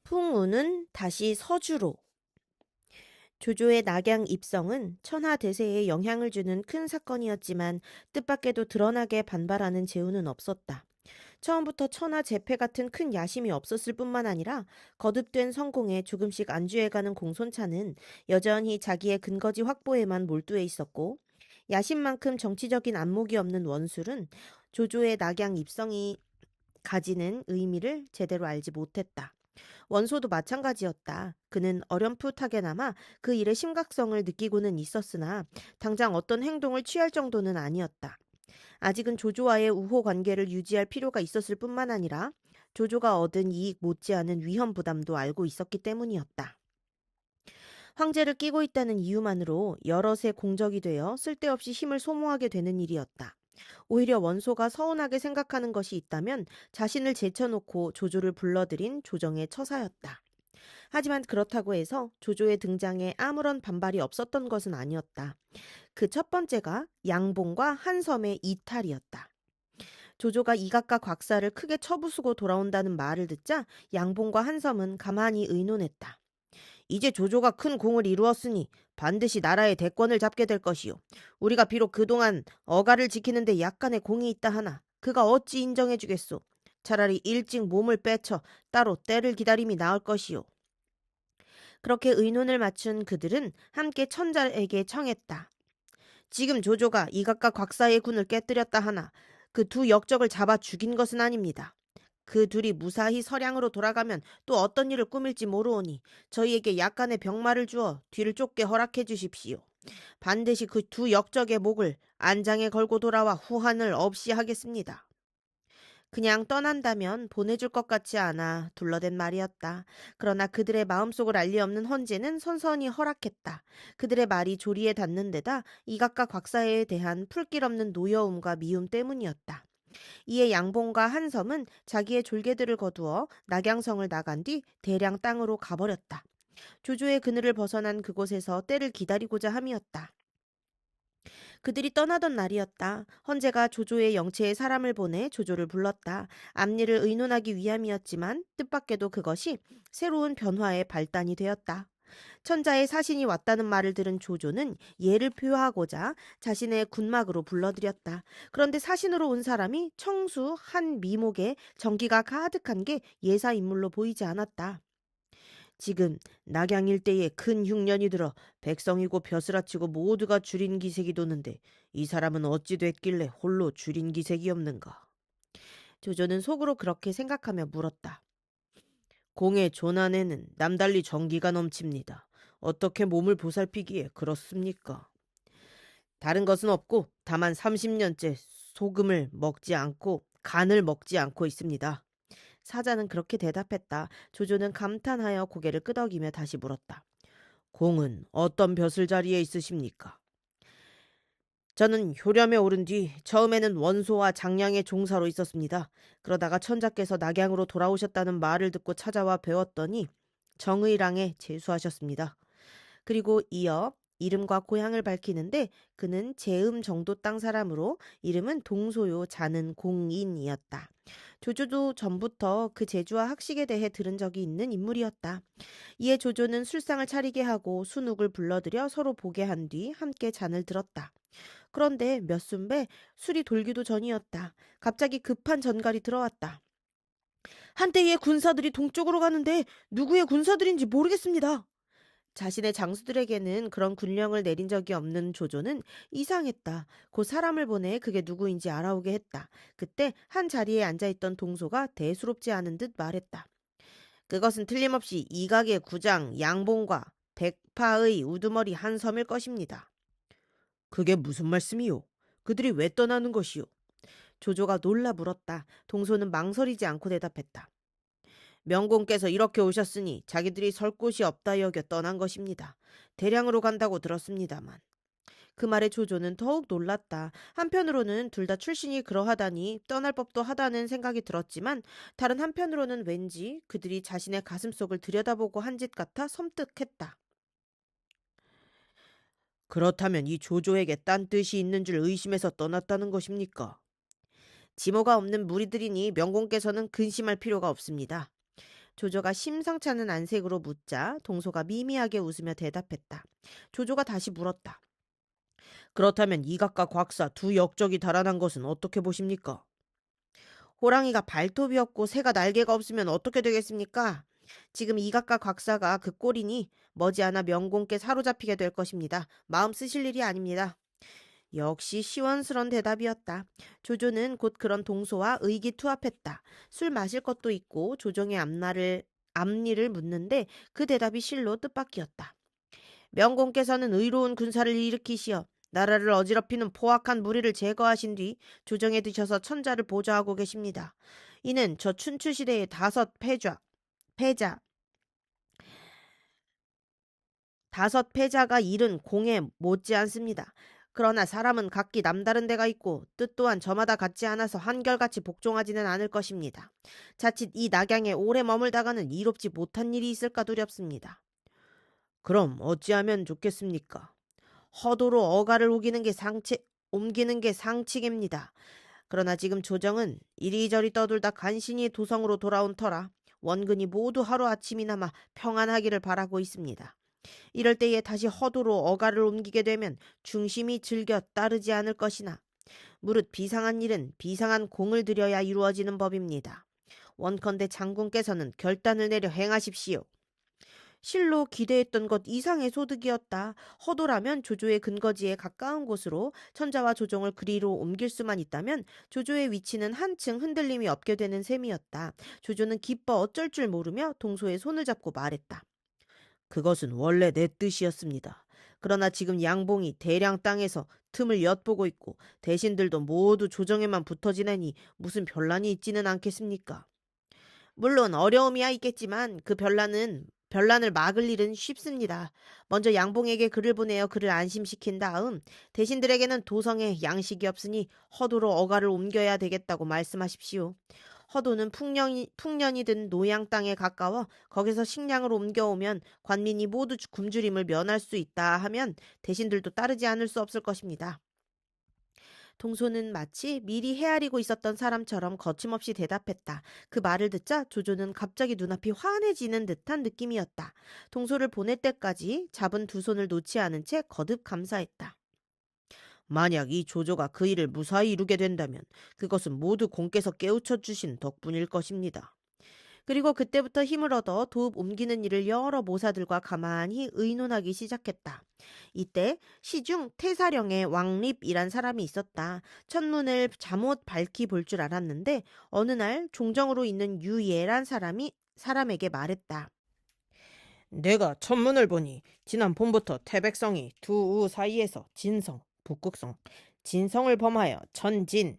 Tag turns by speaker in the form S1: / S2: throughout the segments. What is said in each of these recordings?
S1: 풍운은 다시 서주로. 조조의 낙양 입성은 천하 대세에 영향을 주는 큰 사건이었지만 뜻밖에도 드러나게 반발하는 재우는 없었다. 처음부터 천하 제패 같은 큰 야심이 없었을 뿐만 아니라 거듭된 성공에 조금씩 안주해가는 공손차는 여전히 자기의 근거지 확보에만 몰두해 있었고, 야심만큼 정치적인 안목이 없는 원술은 조조의 낙양 입성이 가지는 의미를 제대로 알지 못했다. 원소도 마찬가지였다. 그는 어렴풋하게나마 그 일의 심각성을 느끼고는 있었으나 당장 어떤 행동을 취할 정도는 아니었다. 아직은 조조와의 우호 관계를 유지할 필요가 있었을 뿐만 아니라 조조가 얻은 이익 못지않은 위험 부담도 알고 있었기 때문이었다. 황제를 끼고 있다는 이유만으로 여럿의 공적이 되어 쓸데없이 힘을 소모하게 되는 일이었다. 오히려 원소가 서운하게 생각하는 것이 있다면 자신을 제쳐놓고 조조를 불러들인 조정의 처사였다. 하지만 그렇다고 해서 조조의 등장에 아무런 반발이 없었던 것은 아니었다. 그 첫 번째가 양봉과 한섬의 이탈이었다. 조조가 이각과 곽사를 크게 쳐부수고 돌아온다는 말을 듣자 양봉과 한섬은 가만히 의논했다. 이제 조조가 큰 공을 이루었으니 반드시 나라의 대권을 잡게 될 것이요. 우리가 비록 그동안 어가를 지키는데 약간의 공이 있다 하나 그가 어찌 인정해주겠소. 차라리 일찍 몸을 빼쳐 따로 때를 기다림이 나을 것이요. 그렇게 의논을 맞춘 그들은 함께 천자에게 청했다. 지금 조조가 이각과 곽사의 군을 깨뜨렸다 하나 그 두 역적을 잡아 죽인 것은 아닙니다. 그 둘이 무사히 서량으로 돌아가면 또 어떤 일을 꾸밀지 모르오니 저희에게 약간의 병마를 주어 뒤를 쫓게 허락해 주십시오. 반드시 그 두 역적의 목을 안장에 걸고 돌아와 후한을 없이 하겠습니다. 그냥 떠난다면 보내줄 것 같지 않아 둘러댄 말이었다. 그러나 그들의 마음속을 알 리 없는 헌제는 선선히 허락했다. 그들의 말이 조리에 닿는 데다 이각과 곽사에 대한 풀길 없는 노여움과 미움 때문이었다. 이에 양봉과 한섬은 자기의 졸개들을 거두어 낙양성을 나간 뒤 대량 땅으로 가버렸다. 조조의 그늘을 벗어난 그곳에서 때를 기다리고자 함이었다. 그들이 떠나던 날이었다. 헌제가 조조의 영체에 사람을 보내 조조를 불렀다. 앞일을 의논하기 위함이었지만 뜻밖에도 그것이 새로운 변화의 발단이 되었다. 천자의 사신이 왔다는 말을 들은 조조는 예를 표하고자 자신의 군막으로 불러들였다. 그런데 사신으로 온 사람이 청수 한 미목에 정기가 가득한 게 예사 인물로 보이지 않았다. 지금 낙양 일대에 큰 흉년이 들어 백성이고 벼슬아치고 모두가 줄인 기색이 도는데 이 사람은 어찌 됐길래 홀로 줄인 기색이 없는가? 조조는 속으로 그렇게 생각하며 물었다. 공의 조난에는 남달리 정기가 넘칩니다. 어떻게 몸을 보살피기에 그렇습니까? 다른 것은 없고 다만 30년째 소금을 먹지 않고 간을 먹지 않고 있습니다. 사자는 그렇게 대답했다. 조조는 감탄하여 고개를 끄덕이며 다시 물었다. 공은 어떤 벼슬 자리에 있으십니까? 저는 효렴에 오른 뒤 처음에는 원소와 장량의 종사로 있었습니다. 그러다가 천자께서 낙양으로 돌아오셨다는 말을 듣고 찾아와 배웠더니 정의랑에 재수하셨습니다. 그리고 이어 이름과 고향을 밝히는데 그는 제음 정도 땅 사람으로 이름은 동소요 자는 공인이었다. 조조도 전부터 그 재주와 학식에 대해 들은 적이 있는 인물이었다. 이에 조조는 술상을 차리게 하고 순욱을 불러들여 서로 보게 한 뒤 함께 잔을 들었다. 그런데 몇 순배 술이 돌기도 전이었다. 갑자기 급한 전갈이 들어왔다. 한때의 군사들이 동쪽으로 가는데 누구의 군사들인지 모르겠습니다. 자신의 장수들에게는 그런 군령을 내린 적이 없는 조조는 이상했다. 곧 사람을 보내 그게 누구인지 알아오게 했다. 그때 한 자리에 앉아있던 동소가 대수롭지 않은 듯 말했다. 그것은 틀림없이 이각의 구장 양봉과 백파의 우두머리 한섬일 것입니다. 그게 무슨 말씀이요? 그들이 왜 떠나는 것이요? 조조가 놀라 물었다. 동소는 망설이지 않고 대답했다. 명공께서 이렇게 오셨으니 자기들이 설 곳이 없다 여겨 떠난 것입니다. 대량으로 간다고 들었습니다만. 그 말에 조조는 더욱 놀랐다. 한편으로는 둘 다 출신이 그러하다니 떠날 법도 하다는 생각이 들었지만 다른 한편으로는 왠지 그들이 자신의 가슴속을 들여다보고 한 짓 같아 섬뜩했다. 그렇다면 이 조조에게 딴 뜻이 있는 줄 의심해서 떠났다는 것입니까? 지모가 없는 무리들이니 명공께서는 근심할 필요가 없습니다. 조조가 심상치 않은 안색으로 묻자 동소가 미미하게 웃으며 대답했다. 조조가 다시 물었다. 그렇다면 이각과 곽사 두 역적이 달아난 것은 어떻게 보십니까? 호랑이가 발톱이 없고 새가 날개가 없으면 어떻게 되겠습니까? 지금 이각과 곽사가 그 꼴이니 머지않아 명공께 사로잡히게 될 것입니다. 마음 쓰실 일이 아닙니다. 역시 시원스런 대답이었다. 조조는 곧 그런 동소와 의기투합했다. 술 마실 것도 있고 조정의 앞니를 묻는데 그 대답이 실로 뜻밖이었다. 명공께서는 의로운 군사를 일으키시어 나라를 어지럽히는 포악한 무리를 제거하신 뒤 조정에 드셔서 천자를 보좌하고 계십니다. 이는 저 춘추시대의 패자, 다섯 패자가 이룬 공에 못지않습니다. 그러나 사람은 각기 남다른 데가 있고 뜻 또한 저마다 같지 않아서 한결같이 복종하지는 않을 것입니다. 자칫 이 낙양에 오래 머물다가는 이롭지 못한 일이 있을까 두렵습니다. 그럼 어찌하면 좋겠습니까? 허도로 어가를 옮기는 게 상칙입니다. 그러나 지금 조정은 이리저리 떠돌다 간신히 도성으로 돌아온 터라 원근이 모두 하루아침이나마 평안하기를 바라고 있습니다. 이럴 때에 다시 허도로 어가를 옮기게 되면 중심이 즐겨 따르지 않을 것이나 무릇 비상한 일은 비상한 공을 들여야 이루어지는 법입니다. 원컨대 장군께서는 결단을 내려 행하십시오. 실로 기대했던 것 이상의 소득이었다. 허도라면 조조의 근거지에 가까운 곳으로 천자와 조정을 그리로 옮길 수만 있다면 조조의 위치는 한층 흔들림이 없게 되는 셈이었다. 조조는 기뻐 어쩔 줄 모르며 동소의 손을 잡고 말했다. 그것은 원래 내 뜻이었습니다. 그러나 지금 양봉이 대량 땅에서 틈을 엿보고 있고 대신들도 모두 조정에만 붙어 지내니 무슨 변란이 있지는 않겠습니까? 물론 어려움이야 있겠지만 그 변란을 막을 일은 쉽습니다. 먼저 양봉에게 글을 보내어 그를 안심시킨 다음 대신들에게는 도성에 양식이 없으니 허도로 어가를 옮겨야 되겠다고 말씀하십시오. 허도는 풍년이 든 노양 땅에 가까워 거기서 식량을 옮겨오면 관민이 모두 굶주림을 면할 수 있다 하면 대신들도 따르지 않을 수 없을 것입니다. 동소는 마치 미리 헤아리고 있었던 사람처럼 거침없이 대답했다. 그 말을 듣자 조조는 갑자기 눈앞이 환해지는 듯한 느낌이었다. 동소를 보낼 때까지 잡은 두 손을 놓지 않은 채 거듭 감사했다. 만약 이 조조가 그 일을 무사히 이루게 된다면 그것은 모두 공께서 깨우쳐 주신 덕분일 것입니다. 그리고 그때부터 힘을 얻어 도읍 옮기는 일을 여러 모사들과 가만히 의논하기 시작했다. 이때 시중 태사령의 왕립이란 사람이 있었다. 천문을 잠옷 밝히 볼 줄 알았는데 어느 날 종정으로 있는 유예란 사람에게 말했다. 내가 천문을 보니 지난 봄부터 태백성이 두우 사이에서 진성, 북극성, 진성을 범하여 천진,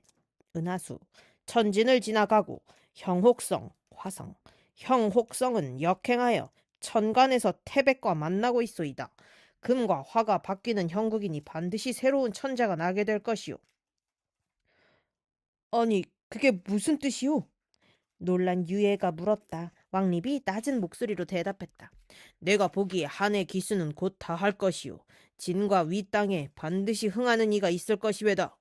S1: 은하수, 천진을 지나가고 형혹성, 화성, 형혹성은 역행하여 천간에서 태백과 만나고 있소이다. 금과 화가 바뀌는 형국이니 반드시 새로운 천자가 나게 될 것이오. 아니, 그게 무슨 뜻이오? 놀란 유예가 물었다. 왕립이 낮은 목소리로 대답했다. 내가 보기에 한해 기수는 곧 다 할 것이오. 진과 위 땅에 반드시 흥하는 이가 있을 것이외다.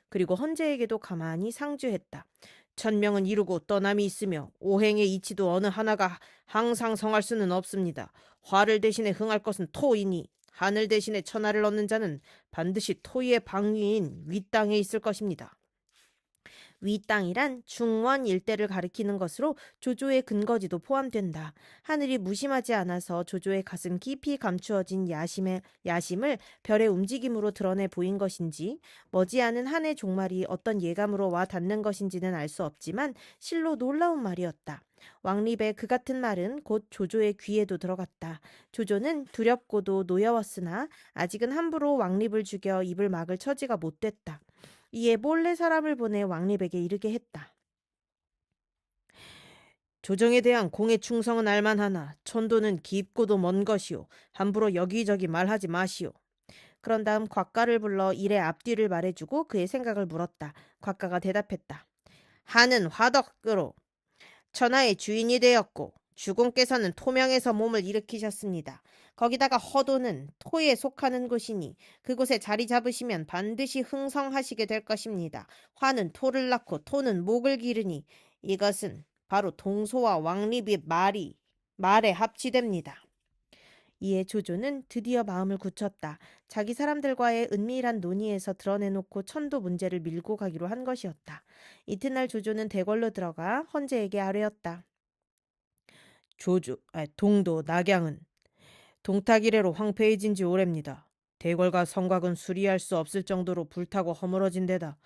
S1: 그리고 헌재에게도 가만히 상주했다. 천명은 이루고 떠남이 있으며 오행의 이치도 어느 하나가 항상 성할 수는 없습니다. 화를 대신에 흥할 것은 토이니 하늘 대신에 천하를 얻는 자는 반드시 토의 방위인 위 땅에 있을 것입니다. 위 땅이란 중원 일대를 가리키는 것으로 조조의 근거지도 포함된다. 하늘이 무심하지 않아서 조조의 가슴 깊이 감추어진 야심을 별의 움직임으로 드러내 보인 것인지 머지않은 한 해 종말이 어떤 예감으로 와 닿는 것인지는 알 수 없지만 실로 놀라운 말이었다. 왕립의 그 같은 말은 곧 조조의 귀에도 들어갔다. 조조는 두렵고도 노여웠으나 아직은 함부로 왕립을 죽여 입을 막을 처지가 못 됐다. 이에 몰래 사람을 보내 왕립에게 이르게 했다. 조정에 대한 공의 충성은 알만하나 천도는 깊고도 먼 것이오. 함부로 여기저기 말하지 마시오. 그런 다음 곽가를 불러 일의 앞뒤를 말해주고 그의 생각을 물었다. 곽가가 대답했다. 하는 화덕으로 천하의 주인이 되었고 주공께서는 토명에서 몸을 일으키셨습니다. 거기다가 허도는 토에 속하는 곳이니 그곳에 자리 잡으시면 반드시 흥성하시게 될 것입니다. 화는 토를 낳고 토는 목을 기르니 이것은 바로 동소와 왕립이 말에 합치됩니다. 이에 조조는 드디어 마음을 굳혔다. 자기 사람들과의 은밀한 논의에서 드러내놓고 천도 문제를 밀고 가기로 한 것이었다. 이튿날 조조는 대궐로 들어가 헌제에게 아뢰었다. 동도 낙양은 동탁 이래로 황폐해진 지 오래입니다. 대궐과 성곽은 수리할 수 없을 정도로 불타고 허물어진 데다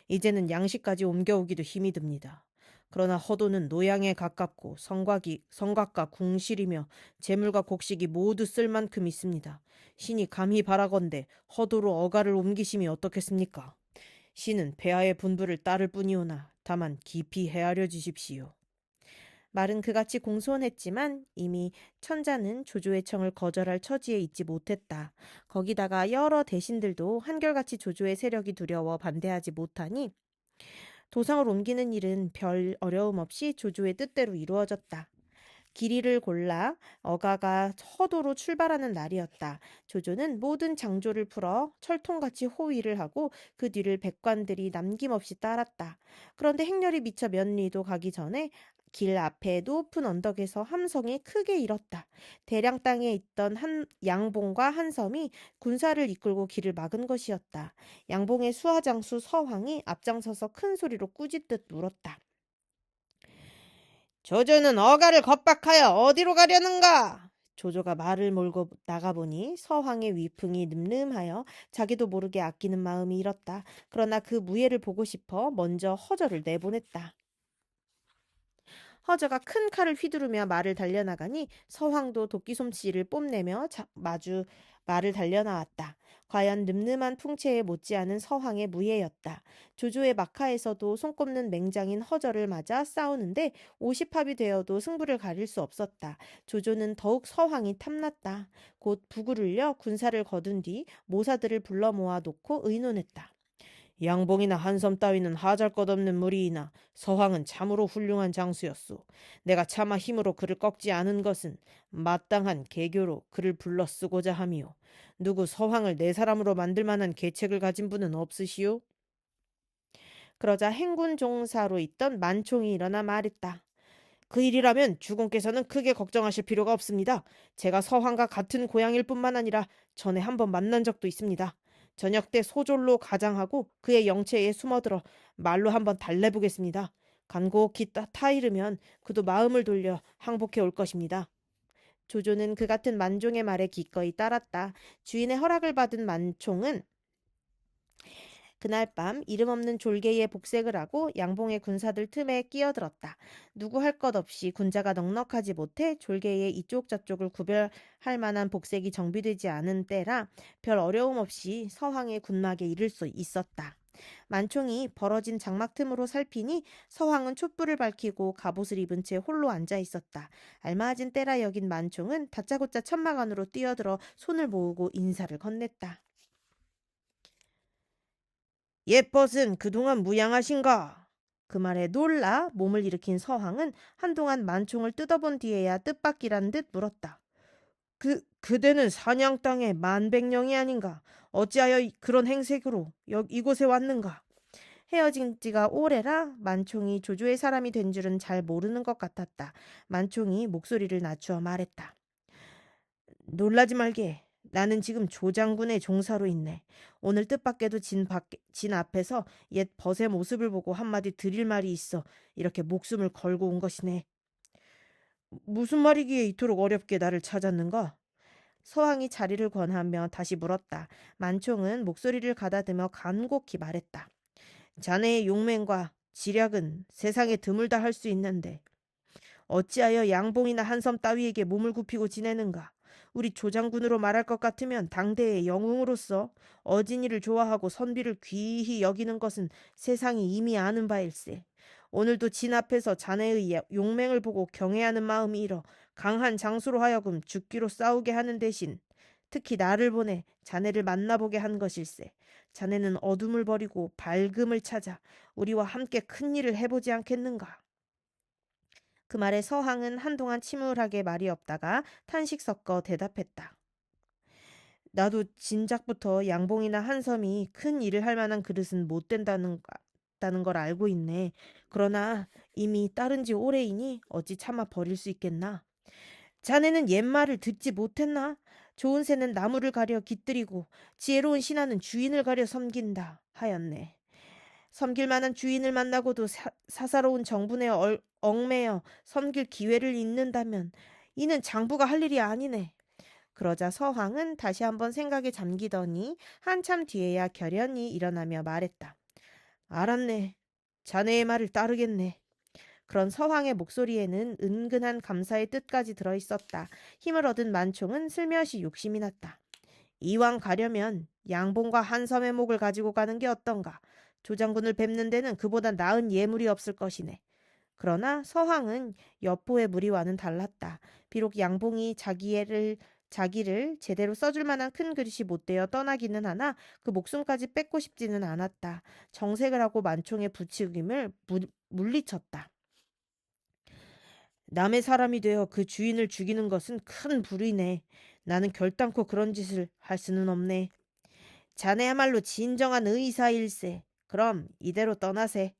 S1: 이제는 양식까지 옮겨오기도 힘이 듭니다. 그러나 허도는 노양에 가깝고 성곽과 궁실이며 재물과 곡식이 모두 쓸 만큼 있습니다. 신이 감히 바라건대 허도로 어가를 옮기심이 어떻겠습니까? 신은 폐하의 분부를 따를 뿐이오나 다만 깊이 헤아려 주십시오. 말은 그같이 공손했지만 이미 천자는 조조의 청을 거절할 처지에 있지 못했다. 거기다가 여러 대신들도 한결같이 조조의 세력이 두려워 반대하지 못하니 도성을 옮기는 일은 별 어려움 없이 조조의 뜻대로 이루어졌다. 길이를 골라 어가가 허도로 출발하는 날이었다. 조조는 모든 장조를 풀어 철통같이 호위를 하고 그 뒤를 백관들이 남김없이 따랐다. 그런데 행렬이 미쳐 몇 리도 가기 전에 길 앞에 높은 언덕에서 함성이 크게 일었다. 대량 땅에 있던 양봉과 한섬이 군사를 이끌고 길을 막은 것이었다. 양봉의 수하장수 서황이 앞장서서 큰 소리로 꾸짖듯 물었다. 조조는 어가를 겁박하여 어디로 가려는가? 조조가 말을 몰고 나가보니 서황의 위풍이 늠름하여 자기도 모르게 아끼는 마음이 일었다. 그러나 그 무예를 보고 싶어 먼저 허저를 내보냈다. 허저가 큰 칼을 휘두르며 말을 달려나가니 서황도 도끼솜씨를 뽐내며 마주 말을 달려나왔다. 과연 늠름한 풍채에 못지않은 서황의 무예였다. 조조의 막하에서도 손꼽는 맹장인 허저를 맞아 싸우는데 50합이 되어도 승부를 가릴 수 없었다. 조조는 더욱 서황이 탐났다. 곧 북을 울려 군사를 거둔 뒤 모사들을 불러 모아 놓고 의논했다. 양봉이나 한섬 따위는 하잘것없는 무리이나 서황은 참으로 훌륭한 장수였소. 내가 차마 힘으로 그를 꺾지 않은 것은 마땅한 계교로 그를 불러 쓰고자 함이오. 누구 서황을 내 사람으로 만들 만한 계책을 가진 분은 없으시오? 그러자 행군 종사로 있던 만총이 일어나 말했다. 그 일이라면 주공께서는 크게 걱정하실 필요가 없습니다. 제가 서황과 같은 고향일 뿐만 아니라 전에 한번 만난 적도 있습니다. 저녁 때 소졸로 가장하고 그의 영체에 숨어들어 말로 한번 달래보겠습니다. 간곡히 타이르면 그도 마음을 돌려 항복해 올 것입니다. 조조는 그 같은 만종의 말에 기꺼이 따랐다. 주인의 허락을 받은 만총은 그날 밤 이름 없는 졸개에 복색을 하고 양봉의 군사들 틈에 끼어들었다. 누구 할 것 없이 군자가 넉넉하지 못해 졸개의 이쪽 저쪽을 구별할 만한 복색이 정비되지 않은 때라 별 어려움 없이 서황의 군막에 이를 수 있었다. 만총이 벌어진 장막 틈으로 살피니 서황은 촛불을 밝히고 갑옷을 입은 채 홀로 앉아 있었다. 알맞은 때라 여긴 만총은 다짜고짜 천막 안으로 뛰어들어 손을 모으고 인사를 건넸다. 옛벗은 그동안 무양하신가? 그 말에 놀라 몸을 일으킨 서황은 한동안 만총을 뜯어본 뒤에야 뜻밖이란 듯 물었다. 그대는 사냥 땅의 만백령이 아닌가? 어찌하여 그런 행색으로 이곳에 왔는가? 헤어진 지가 오래라 만총이 조조의 사람이 된 줄은 잘 모르는 것 같았다. 만총이 목소리를 낮추어 말했다. 놀라지 말게. 나는 지금 조장군의 종사로 있네. 오늘 뜻밖에도 진 앞에서 옛 벗의 모습을 보고 한마디 드릴 말이 있어 이렇게 목숨을 걸고 온 것이네. 무슨 말이기에 이토록 어렵게 나를 찾았는가? 서왕이 자리를 권하며 다시 물었다. 만총은 목소리를 가다듬어 간곡히 말했다. 자네의 용맹과 지략은 세상에 드물다 할 수 있는데 어찌하여 양봉이나 한섬 따위에게 몸을 굽히고 지내는가? 우리 조장군으로 말할 것 같으면 당대의 영웅으로서 어진이를 좋아하고 선비를 귀히 여기는 것은 세상이 이미 아는 바일세. 오늘도 진 앞에서 자네의 용맹을 보고 경애하는 마음이 일어 강한 장수로 하여금 죽기로 싸우게 하는 대신 특히 나를 보내 자네를 만나보게 한 것일세. 자네는 어둠을 버리고 밝음을 찾아 우리와 함께 큰 일을 해보지 않겠는가? 그 말에 서항은 한동안 침울하게 말이 없다가 탄식 섞어 대답했다. 나도 진작부터 양봉이나 한섬이 큰 일을 할 만한 그릇은 못 된다는 걸 알고 있네. 그러나 이미 따른 지 오래이니 어찌 참아 버릴 수 있겠나. 자네는 옛말을 듣지 못했나? 좋은 새는 나무를 가려 깃들이고 지혜로운 신하는 주인을 가려 섬긴다 하였네. 섬길 만한 주인을 만나고도 사사로운 정분에 얽매여 섬길 기회를 잃는다면 이는 장부가 할 일이 아니네. 그러자 서황은 다시 한번 생각에 잠기더니 한참 뒤에야 결연히 일어나며 말했다. 알았네. 자네의 말을 따르겠네. 그런 서황의 목소리에는 은근한 감사의 뜻까지 들어있었다. 힘을 얻은 만총은 슬며시 욕심이 났다. 이왕 가려면 양봉과 한섬의 목을 가지고 가는 게 어떤가. 조장군을 뵙는 데는 그보다 나은 예물이 없을 것이네. 그러나 서황은 여포의 무리와는 달랐다. 비록 양봉이 자기를 제대로 써줄 만한 큰 그릇이 못 되어 떠나기는 하나 그 목숨까지 뺏고 싶지는 않았다. 정색을 하고 만총의 부추김을 물리쳤다. 남의 사람이 되어 그 주인을 죽이는 것은 큰 불의네. 나는 결단코 그런 짓을 할 수는 없네. 자네야말로 진정한 의사일세. 그럼 이대로 떠나세.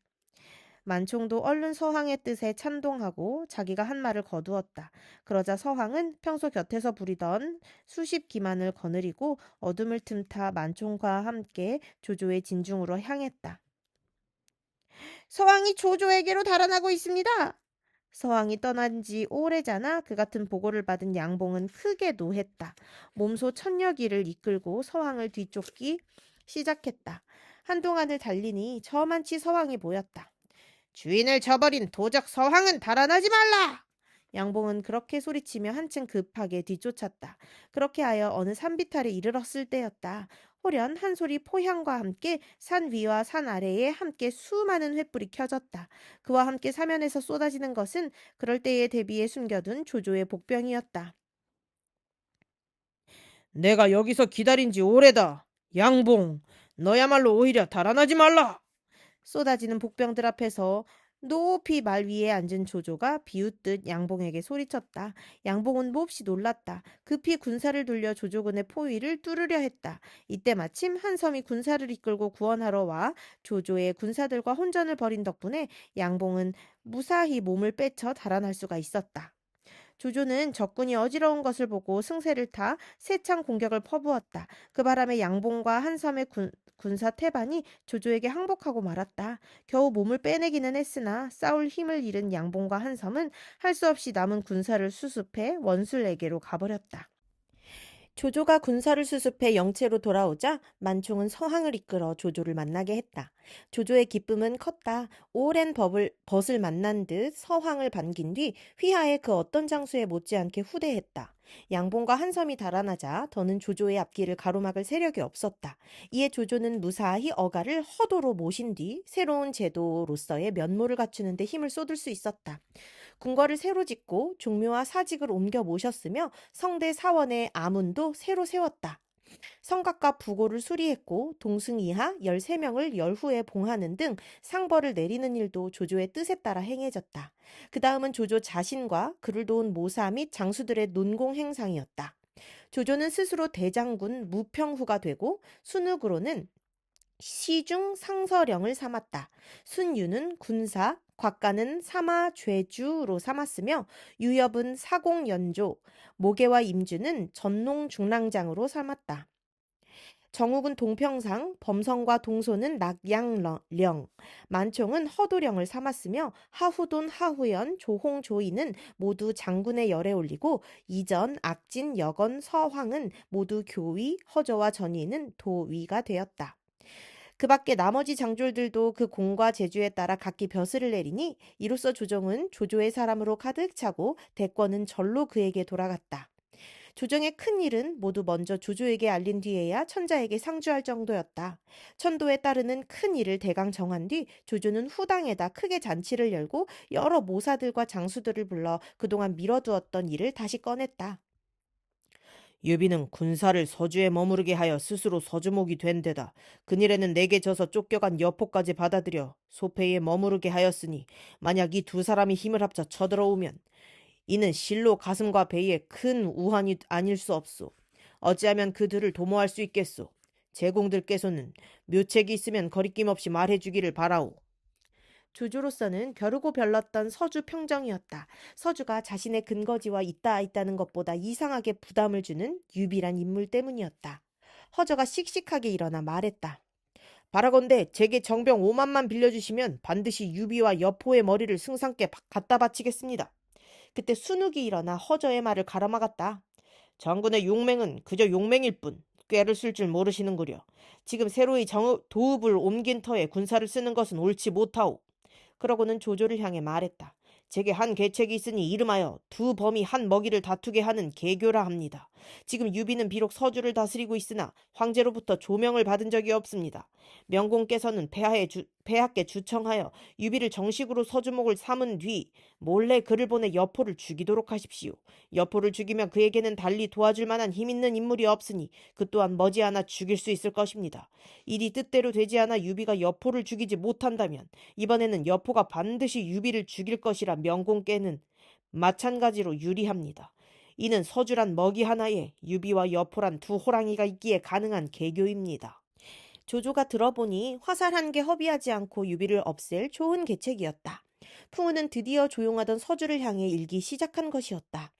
S1: 만총도 얼른 서황의 뜻에 찬동하고 자기가 한 말을 거두었다. 그러자 서황은 평소 곁에서 부리던 수십 기만을 거느리고 어둠을 틈타 만총과 함께 조조의 진중으로 향했다. 서황이 조조에게로 달아나고 있습니다. 서왕이 떠난 지 오래잖아 그 같은 보고를 받은 양봉은 크게 노했다. 몸소 천여기를 이끌고 서왕을 뒤쫓기 시작했다. 한동안을 달리니 저만치 서왕이 보였다. 주인을 저버린 도적 서왕은 달아나지 말라! 양봉은 그렇게 소리치며 한층 급하게 뒤쫓았다. 그렇게 하여 어느 산비탈에 이르렀을 때였다. 호련 한 소리 포향과 함께 산 위와 산 아래에 함께 수많은 횃불이 켜졌다. 그와 함께 사면에서 쏟아지는 것은 그럴 때에 대비해 숨겨둔 조조의 복병이었다. 내가 여기서 기다린 지 오래다. 양봉, 너야말로 오히려 달아나지 말라. 쏟아지는 복병들 앞에서 높이 말 위에 앉은 조조가 비웃듯 양봉에게 소리쳤다. 양봉은 몹시 놀랐다. 급히 군사를 돌려 조조군의 포위를 뚫으려 했다. 이때 마침 한섬이 군사를 이끌고 구원하러 와 조조의 군사들과 혼전을 벌인 덕분에 양봉은 무사히 몸을 빼쳐 달아날 수가 있었다. 조조는 적군이 어지러운 것을 보고 승세를 타 세창 공격을 퍼부었다. 그 바람에 양봉과 한섬의 군사 태반이 조조에게 항복하고 말았다. 겨우 몸을 빼내기는 했으나 싸울 힘을 잃은 양봉과 한섬은 할 수 없이 남은 군사를 수습해 원술에게로 가버렸다. 조조가 군사를 수습해 영체로 돌아오자 만총은 서항을 이끌어 조조를 만나게 했다. 조조의 기쁨은 컸다. 오랜 벗을 만난 듯 서항을 반긴 뒤 휘하에 그 어떤 장소에 못지않게 후대했다. 양봉과 한섬이 달아나자 더는 조조의 앞길을 가로막을 세력이 없었다. 이에 조조는 무사히 어가를 허도로 모신 뒤 새로운 제도로서의 면모를 갖추는 데 힘을 쏟을 수 있었다. 궁궐을 새로 짓고 종묘와 사직을 옮겨 모셨으며 성대 사원의 아문도 새로 세웠다. 성곽과 부고를 수리했고 동승이하 13명을 열후에 봉하는 등 상벌을 내리는 일도 조조의 뜻에 따라 행해졌다. 그 다음은 조조 자신과 그를 도운 모사 및 장수들의 논공 행상이었다. 조조는 스스로 대장군 무평후가 되고 순욱으로는 시중 상서령을 삼았다. 순유는 군사, 곽가는 사마죄주로 삼았으며 유엽은 사공연조, 모계와 임주는 전농중랑장으로 삼았다. 정욱은 동평상, 범성과 동소는 낙양령, 만총은 허도령을 삼았으며 하후돈, 하후연, 조홍, 조이는 모두 장군의 열에 올리고 이전, 악진, 여건, 서황은 모두 교위, 허저와 전위는 도위가 되었다. 그 밖에 나머지 장졸들도 그 공과 제주에 따라 각기 벼슬을 내리니 이로써 조정은 조조의 사람으로 가득 차고 대권은 절로 그에게 돌아갔다. 조정의 큰 일은 모두 먼저 조조에게 알린 뒤에야 천자에게 상주할 정도였다. 천도에 따르는 큰 일을 대강 정한 뒤 조조는 후당에다 크게 잔치를 열고 여러 모사들과 장수들을 불러 그동안 미뤄두었던 일을 다시 꺼냈다. 유비는 군사를 서주에 머무르게 하여 스스로 서주목이 된 데다 그일에는 내게 져서 쫓겨간 여포까지 받아들여 소패에 머무르게 하였으니 만약 이 두 사람이 힘을 합쳐 쳐들어오면 이는 실로 가슴과 배에 큰 우환이 아닐 수 없소. 어찌하면 그들을 도모할 수 있겠소. 제공들께서는 묘책이 있으면 거리낌 없이 말해주기를 바라오. 조조로서는 벼르고 별렀던 서주 평정이었다. 서주가 자신의 근거지와 있다는 것보다 이상하게 부담을 주는 유비란 인물 때문이었다. 허저가 씩씩하게 일어나 말했다. 바라건대 제게 정병 5만만 빌려주시면 반드시 유비와 여포의 머리를 승상께 갖다 바치겠습니다. 그때 순욱이 일어나 허저의 말을 가로막았다. 장군의 용맹은 그저 용맹일 뿐 꾀를 쓸 줄 모르시는구려. 지금 새로이 도읍을 옮긴 터에 군사를 쓰는 것은 옳지 못하오. 그러고는 조조를 향해 말했다. 제게 한 계책이 있으니 이름하여 두 범이 한 먹이를 다투게 하는 계교라 합니다. 지금 유비는 비록 서주를 다스리고 있으나 황제로부터 조명을 받은 적이 없습니다. 명공께서는 폐하께 주청하여 유비를 정식으로 서주목을 삼은 뒤 몰래 그를 보내 여포를 죽이도록 하십시오. 여포를 죽이면 그에게는 달리 도와줄 만한 힘 있는 인물이 없으니 그 또한 머지않아 죽일 수 있을 것입니다. 일이 뜻대로 되지 않아 유비가 여포를 죽이지 못한다면 이번에는 여포가 반드시 유비를 죽일 것이라 명공께는 마찬가지로 유리합니다. 이는 서주란 먹이 하나에 유비와 여포란 두 호랑이가 있기에 가능한 계교입니다. 조조가 들어보니 화살 한 개 허비하지 않고 유비를 없앨 좋은 계책이었다. 풍우는 드디어 조용하던 서주를 향해 일기 시작한 것이었다.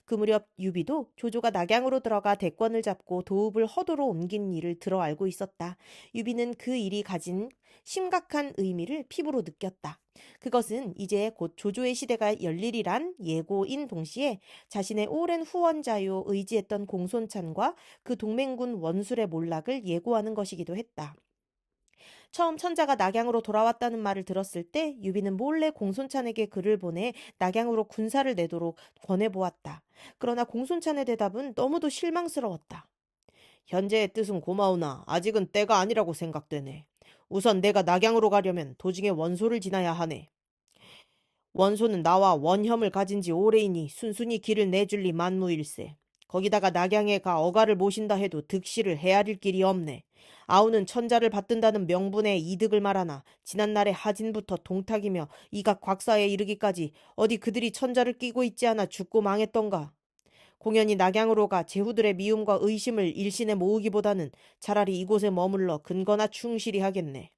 S1: 그 무렵 유비도 조조가 낙양으로 들어가 대권을 잡고 도읍을 허도로 옮긴 일을 들어 알고 있었다. 유비는 그 일이 가진 심각한 의미를 피부로 느꼈다. 그것은 이제 곧 조조의 시대가 열리리란 예고인 동시에 자신의 오랜 후원자요 의지했던 공손찬과 그 동맹군 원술의 몰락을 예고하는 것이기도 했다. 처음 천자가 낙양으로 돌아왔다는 말을 들었을 때 유비는 몰래 공손찬에게 글을 보내 낙양으로 군사를 내도록 권해보았다. 그러나 공손찬의 대답은 너무도 실망스러웠다. 현재의 뜻은 고마우나 아직은 때가 아니라고 생각되네. 우선 내가 낙양으로 가려면 도중에 원소를 지나야 하네. 원소는 나와 원혐을 가진 지 오래이니 순순히 길을 내줄리 만무일세. 거기다가 낙양에 가 어가를 모신다 해도 득실을 헤아릴 길이 없네. 아우는 천자를 받든다는 명분의 이득을 말하나 지난날의 하진부터 동탁이며 이각 곽사에 이르기까지 어디 그들이 천자를 끼고 있지 않아 죽고 망했던가. 공연히 낙양으로 가 제후들의 미움과 의심을 일신에 모으기보다는 차라리 이곳에 머물러 근거나 충실히 하겠네.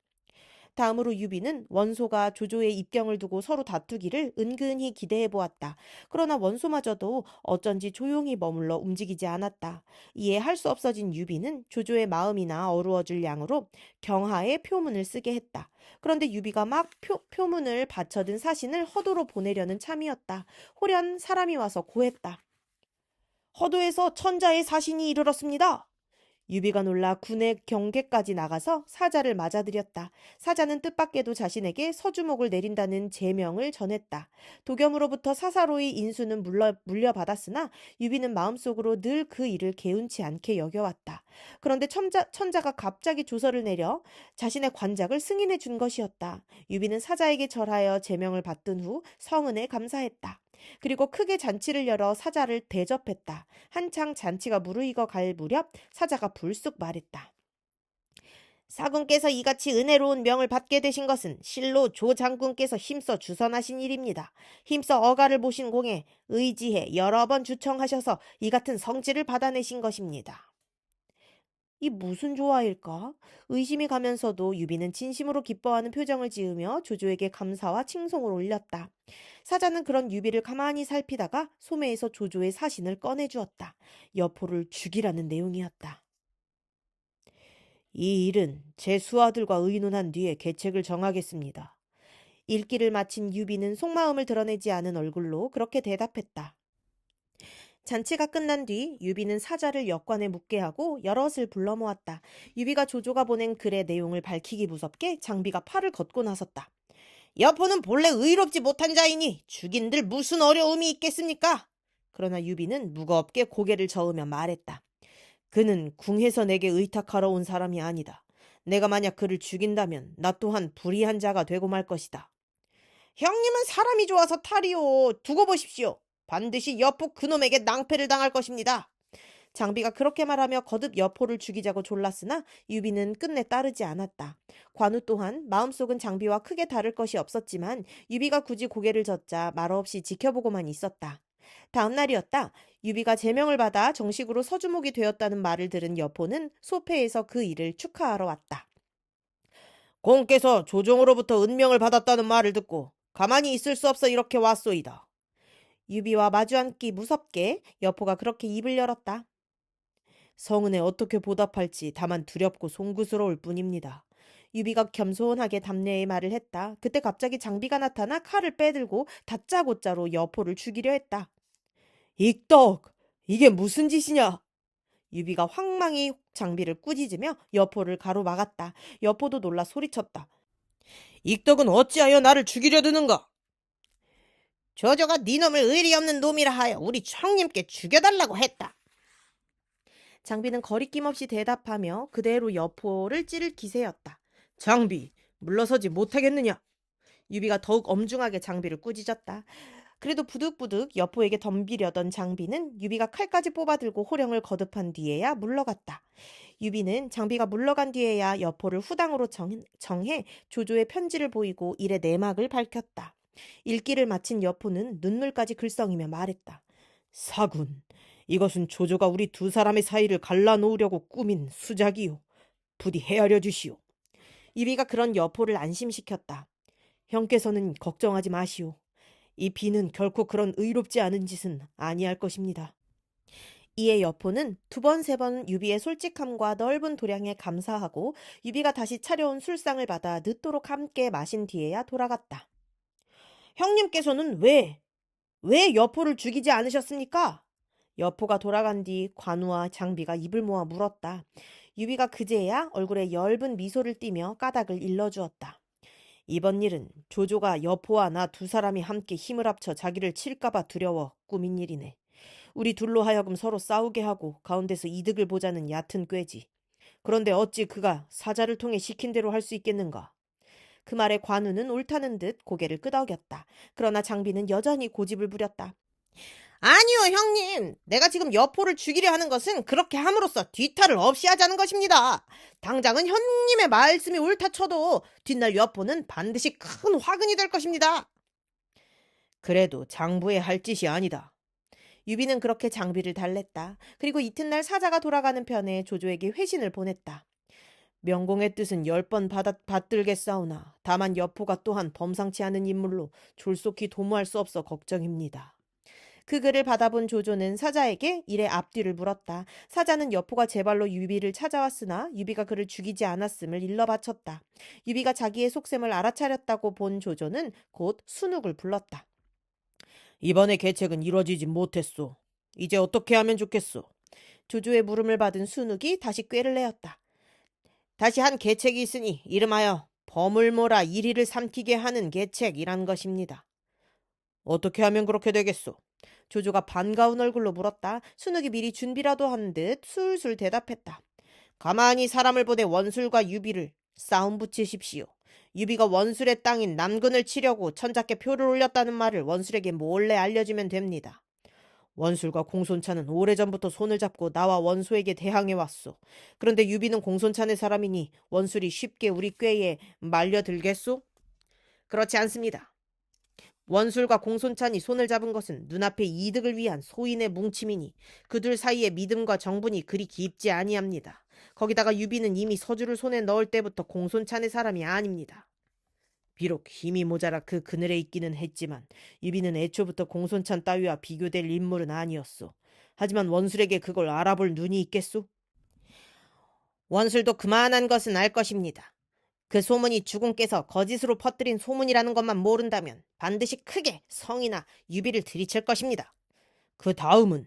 S1: 다음으로 유비는 원소가 조조의 입경을 두고 서로 다투기를 은근히 기대해 보았다. 그러나 원소마저도 어쩐지 조용히 머물러 움직이지 않았다. 이에 할 수 없어진 유비는 조조의 마음이나 어루어줄 양으로 경하에 표문을 쓰게 했다. 그런데 유비가 막 표문을 받쳐든 사신을 허도로 보내려는 참이었다. 호련 사람이 와서 고했다. 허도에서 천자의 사신이 이르렀습니다. 유비가 놀라 군의 경계까지 나가서 사자를 맞아들였다. 사자는 뜻밖에도 자신에게 서주목을 내린다는 제명을 전했다. 도겸으로부터 사사로이 인수는 물려받았으나 유비는 마음속으로 늘 그 일을 개운치 않게 여겨왔다. 그런데 천자가 갑자기 조서를 내려 자신의 관작을 승인해 준 것이었다. 유비는 사자에게 절하여 제명을 받든 후 성은에 감사했다. 그리고 크게 잔치를 열어 사자를 대접했다. 한창 잔치가 무르익어 갈 무렵 사자가 불쑥 말했다. 사군께서 이같이 은혜로운 명을 받게 되신 것은 실로 조 장군께서 힘써 주선하신 일입니다. 힘써 어가를 보신 공에 의지해 여러 번 주청하셔서 이 같은 성질을 받아내신 것입니다. 이 무슨 조화일까? 의심이 가면서도 유비는 진심으로 기뻐하는 표정을 지으며 조조에게 감사와 칭송을 올렸다. 사자는 그런 유비를 가만히 살피다가 소매에서 조조의 사신을 꺼내주었다. 여포를 죽이라는 내용이었다. 이 일은 제 수하들과 의논한 뒤에 계책을 정하겠습니다. 읽기를 마친 유비는 속마음을 드러내지 않은 얼굴로 그렇게 대답했다. 잔치가 끝난 뒤 유비는 사자를 역관에 묵게 하고 여럿을 불러 모았다. 유비가 조조가 보낸 글의 내용을 밝히기 무섭게 장비가 팔을 걷고 나섰다. 여포는 본래 의롭지 못한 자이니 죽인들 무슨 어려움이 있겠습니까? 그러나 유비는 무겁게 고개를 저으며 말했다. 그는 궁에서 내게 의탁하러 온 사람이 아니다. 내가 만약 그를 죽인다면 나 또한 불의한 자가 되고 말 것이다. 형님은 사람이 좋아서 탈이오. 두고 보십시오. 반드시 여포 그놈에게 낭패를 당할 것입니다. 장비가 그렇게 말하며 거듭 여포를 죽이자고 졸랐으나 유비는 끝내 따르지 않았다. 관우 또한 마음속은 장비와 크게 다를 것이 없었지만 유비가 굳이 고개를 젓자 말없이 지켜보고만 있었다. 다음 날이었다. 유비가 제명을 받아 정식으로 서주목이 되었다는 말을 들은 여포는 소패에서 그 일을 축하하러 왔다. 공께서 조종으로부터 은명을 받았다는 말을 듣고 가만히 있을 수 없어 이렇게 왔소이다. 유비와 마주 앉기 무섭게 여포가 그렇게 입을 열었다. 성은에 어떻게 보답할지 다만 두렵고 송구스러울 뿐입니다. 유비가 겸손하게 답례의 말을 했다. 그때 갑자기 장비가 나타나 칼을 빼들고 다짜고짜로 여포를 죽이려 했다. 익덕! 이게 무슨 짓이냐? 유비가 황망히 장비를 꾸짖으며 여포를 가로막았다. 여포도 놀라 소리쳤다. 익덕은 어찌하여 나를 죽이려 드는가? 조조가 네 놈을 의리 없는 놈이라 하여 우리 형님께 죽여달라고 했다. 장비는 거리낌 없이 대답하며 그대로 여포를 찌를 기세였다. 장비, 물러서지 못하겠느냐? 유비가 더욱 엄중하게 장비를 꾸짖었다. 그래도 부득부득 여포에게 덤비려던 장비는 유비가 칼까지 뽑아들고 호령을 거듭한 뒤에야 물러갔다. 유비는 장비가 물러간 뒤에야 여포를 후당으로 정해 조조의 편지를 보이고 일의 내막을 밝혔다. 읽기를 마친 여포는 눈물까지 글썽이며 말했다. 사군, 이것은 조조가 우리 두 사람의 사이를 갈라놓으려고 꾸민 수작이요. 부디 헤아려 주시오. 유비가 그런 여포를 안심시켰다. 형께서는 걱정하지 마시오. 이 비는 결코 그런 의롭지 않은 짓은 아니할 것입니다. 이에 여포는 두 번, 세 번 유비의 솔직함과 넓은 도량에 감사하고 유비가 다시 차려온 술상을 받아 늦도록 함께 마신 뒤에야 돌아갔다. 형님께서는 왜 여포를 죽이지 않으셨습니까? 여포가 돌아간 뒤 관우와 장비가 입을 모아 물었다. 유비가 그제야 얼굴에 엷은 미소를 띠며 까닭을 일러주었다. 이번 일은 조조가 여포와 나 두 사람이 함께 힘을 합쳐 자기를 칠까봐 두려워 꾸민 일이네. 우리 둘로 하여금 서로 싸우게 하고 가운데서 이득을 보자는 얕은 꾀지. 그런데 어찌 그가 사자를 통해 시킨 대로 할 수 있겠는가? 그 말에 관우는 옳다는 듯 고개를 끄덕였다. 그러나 장비는 여전히 고집을 부렸다. 아니요, 형님. 내가 지금 여포를 죽이려 하는 것은 그렇게 함으로써 뒤탈을 없이 하자는 것입니다. 당장은 형님의 말씀이 옳다 쳐도 뒷날 여포는 반드시 큰 화근이 될 것입니다. 그래도 장부에 할 짓이 아니다. 유비는 그렇게 장비를 달랬다. 그리고 이튿날 사자가 돌아가는 편에 조조에게 회신을 보냈다. 명공의 뜻은 10번 받들겠사오나 다만 여포가 또한 범상치 않은 인물로 졸속히 도모할 수 없어 걱정입니다. 그 글을 받아본 조조는 사자에게 일의 앞뒤를 물었다. 사자는 여포가 제발로 유비를 찾아왔으나 유비가 그를 죽이지 않았음을 일러 바쳤다. 유비가 자기의 속셈을 알아차렸다고 본 조조는 곧 순욱을 불렀다. 이번의 계책은 이루어지지 못했소. 이제 어떻게 하면 좋겠소? 조조의 물음을 받은 순욱이 다시 꾀를 내었다. 다시 한 계책이 있으니 이름하여 버물모라 이리를 삼키게 하는 계책이란 것입니다. 어떻게 하면 그렇게 되겠소? 조조가 반가운 얼굴로 물었다. 순욱이 미리 준비라도 한 듯 술술 대답했다. 가만히 사람을 보내 원술과 유비를 싸움 붙이십시오. 유비가 원술의 땅인 남근을 치려고 천자께 표를 올렸다는 말을 원술에게 몰래 알려주면 됩니다. 원술과 공손찬은 오래전부터 손을 잡고 나와 원소에게 대항해왔소. 그런데 유비는 공손찬의 사람이니 원술이 쉽게 우리 꾀에 말려들겠소? 그렇지 않습니다. 원술과 공손찬이 손을 잡은 것은 눈앞의 이득을 위한 소인의 뭉침이니 그들 사이의 믿음과 정분이 그리 깊지 아니합니다. 거기다가 유비는 이미 서주를 손에 넣을 때부터 공손찬의 사람이 아닙니다. 비록 힘이 모자라 그 그늘에 있기는 했지만 유비는 애초부터 공손찬 따위와 비교될 인물은 아니었소. 하지만 원술에게 그걸 알아볼 눈이 있겠소? 원술도 그만한 것은 알 것입니다. 그 소문이 주공께서 거짓으로 퍼뜨린 소문이라는 것만 모른다면 반드시 크게 성이나 유비를 들이칠 것입니다. 그 다음은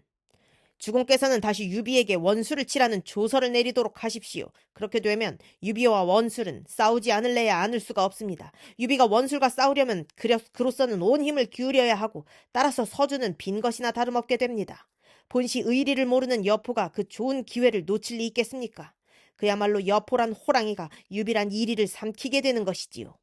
S1: 주공께서는 다시 유비에게 원술을 치라는 조서를 내리도록 하십시오. 그렇게 되면 유비와 원술은 싸우지 않을래야 않을 수가 없습니다. 유비가 원술과 싸우려면 그로서는 온 힘을 기울여야 하고 따라서 서주는 빈 것이나 다름없게 됩니다. 본시 의리를 모르는 여포가 그 좋은 기회를 놓칠 리 있겠습니까? 그야말로 여포란 호랑이가 유비란 이리를 삼키게 되는 것이지요.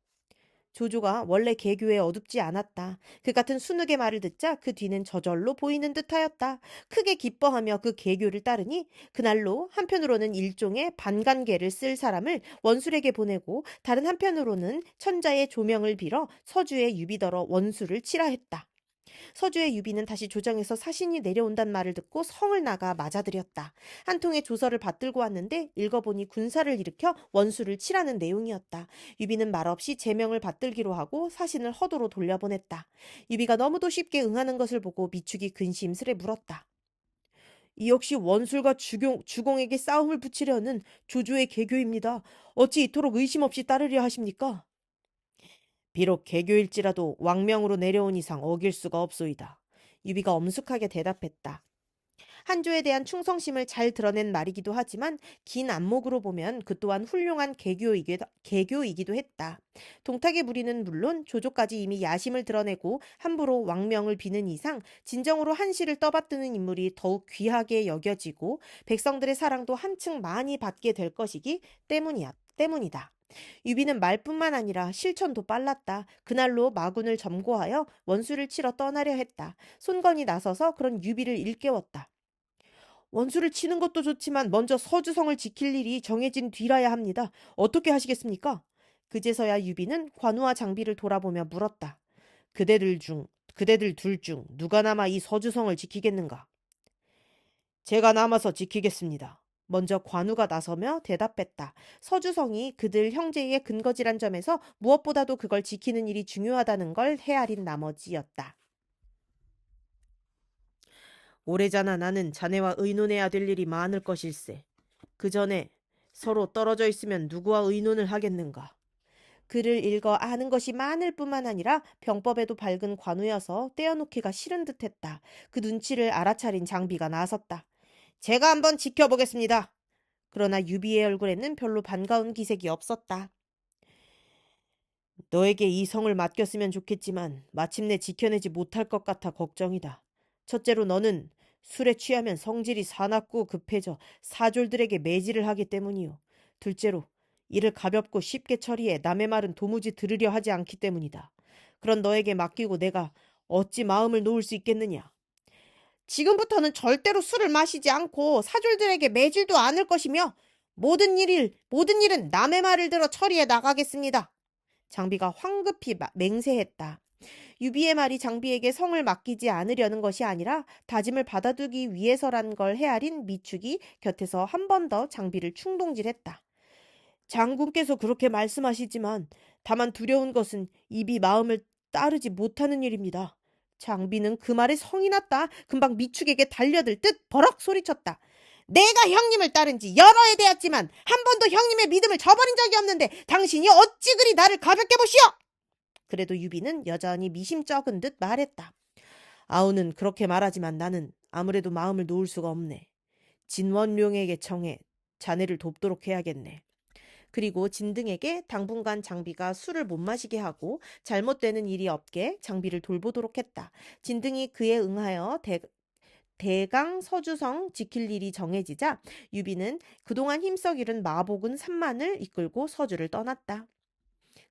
S1: 조조가 원래 개교에 어둡지 않았다. 그 같은 순욱의 말을 듣자 그 뒤는 저절로 보이는 듯하였다. 크게 기뻐하며 그 개교를 따르니 그날로 한편으로는 일종의 반간계를 쓸 사람을 원술에게 보내고 다른 한편으로는 천자의 조명을 빌어 서주의 유비더러 원술을 치라 했다. 서주의 유비는 다시 조정에서 사신이 내려온단 말을 듣고 성을 나가 맞아들였다. 한 통의 조서를 받들고 왔는데 읽어보니 군사를 일으켜 원수를 치라는 내용이었다. 유비는 말없이 제명을 받들기로 하고 사신을 허도로 돌려보냈다. 유비가 너무도 쉽게 응하는 것을 보고 미축이 근심스레 물었다. 이 역시 원술과 주공에게 싸움을 붙이려는 조조의 개교입니다. 어찌 이토록 의심 없이 따르려 하십니까? 비록 개교일지라도 왕명으로 내려온 이상 어길 수가 없소이다. 유비가 엄숙하게 대답했다. 한조에 대한 충성심을 잘 드러낸 말이기도 하지만 긴 안목으로 보면 그 또한 훌륭한 개교이기도 했다. 동탁의 무리는 물론 조조까지 이미 야심을 드러내고 함부로 왕명을 비는 이상 진정으로 한시를 떠받드는 인물이 더욱 귀하게 여겨지고 백성들의 사랑도 한층 많이 받게 될 것이기 때문이다. 유비는 말뿐만 아니라 실천도 빨랐다. 그날로 마군을 점거하여 원수를 치러 떠나려 했다. 손건이 나서서 그런 유비를 일깨웠다. 원수를 치는 것도 좋지만 먼저 서주성을 지킬 일이 정해진 뒤라야 합니다. 어떻게 하시겠습니까? 그제서야 유비는 관우와 장비를 돌아보며 물었다. 그대들 둘 중 누가 남아 이 서주성을 지키겠는가? 제가 남아서 지키겠습니다. 먼저 관우가 나서며 대답했다. 서주성이 그들 형제의 근거지란 점에서 무엇보다도 그걸 지키는 일이 중요하다는 걸 헤아린 나머지였다. 오래잖아 나는 자네와 의논해야 될 일이 많을 것일세. 그 전에 서로 떨어져 있으면 누구와 의논을 하겠는가. 글을 읽어 아는 것이 많을 뿐만 아니라 병법에도 밝은 관우여서 떼어놓기가 싫은 듯했다. 그 눈치를 알아차린 장비가 나섰다. 제가 한번 지켜보겠습니다. 그러나 유비의 얼굴에는 별로 반가운 기색이 없었다. 너에게 이 성을 맡겼으면 좋겠지만 마침내 지켜내지 못할 것 같아 걱정이다. 첫째로 너는 술에 취하면 성질이 사납고 급해져 사졸들에게 매질을 하기 때문이요. 둘째로 일을 가볍고 쉽게 처리해 남의 말은 도무지 들으려 하지 않기 때문이다. 그런 너에게 맡기고 내가 어찌 마음을 놓을 수 있겠느냐. 지금부터는 절대로 술을 마시지 않고 사졸들에게 매질도 않을 것이며 모든 일은 남의 말을 들어 처리해 나가겠습니다. 장비가 황급히 맹세했다. 유비의 말이 장비에게 성을 맡기지 않으려는 것이 아니라 다짐을 받아두기 위해서란 걸 헤아린 미축이 곁에서 한 번 더 장비를 충동질했다. 장군께서 그렇게 말씀하시지만 다만 두려운 것은 입이 마음을 따르지 못하는 일입니다. 장비는 그 말에 성이 났다. 금방 미축에게 달려들 듯 버럭 소리쳤다. 내가 형님을 따른 지 여러 해 되었지만 한 번도 형님의 믿음을 저버린 적이 없는데 당신이 어찌 그리 나를 가볍게 보시오? 그래도 유비는 여전히 미심쩍은 듯 말했다. 아우는 그렇게 말하지만 나는 아무래도 마음을 놓을 수가 없네. 진원룡에게 청해 자네를 돕도록 해야겠네. 그리고 진등에게 당분간 장비가 술을 못 마시게 하고 잘못되는 일이 없게 장비를 돌보도록 했다. 진등이 그에 응하여 대강 서주성 지킬 일이 정해지자 유비는 그동안 힘써 기른 마복은 3만을 이끌고 서주를 떠났다.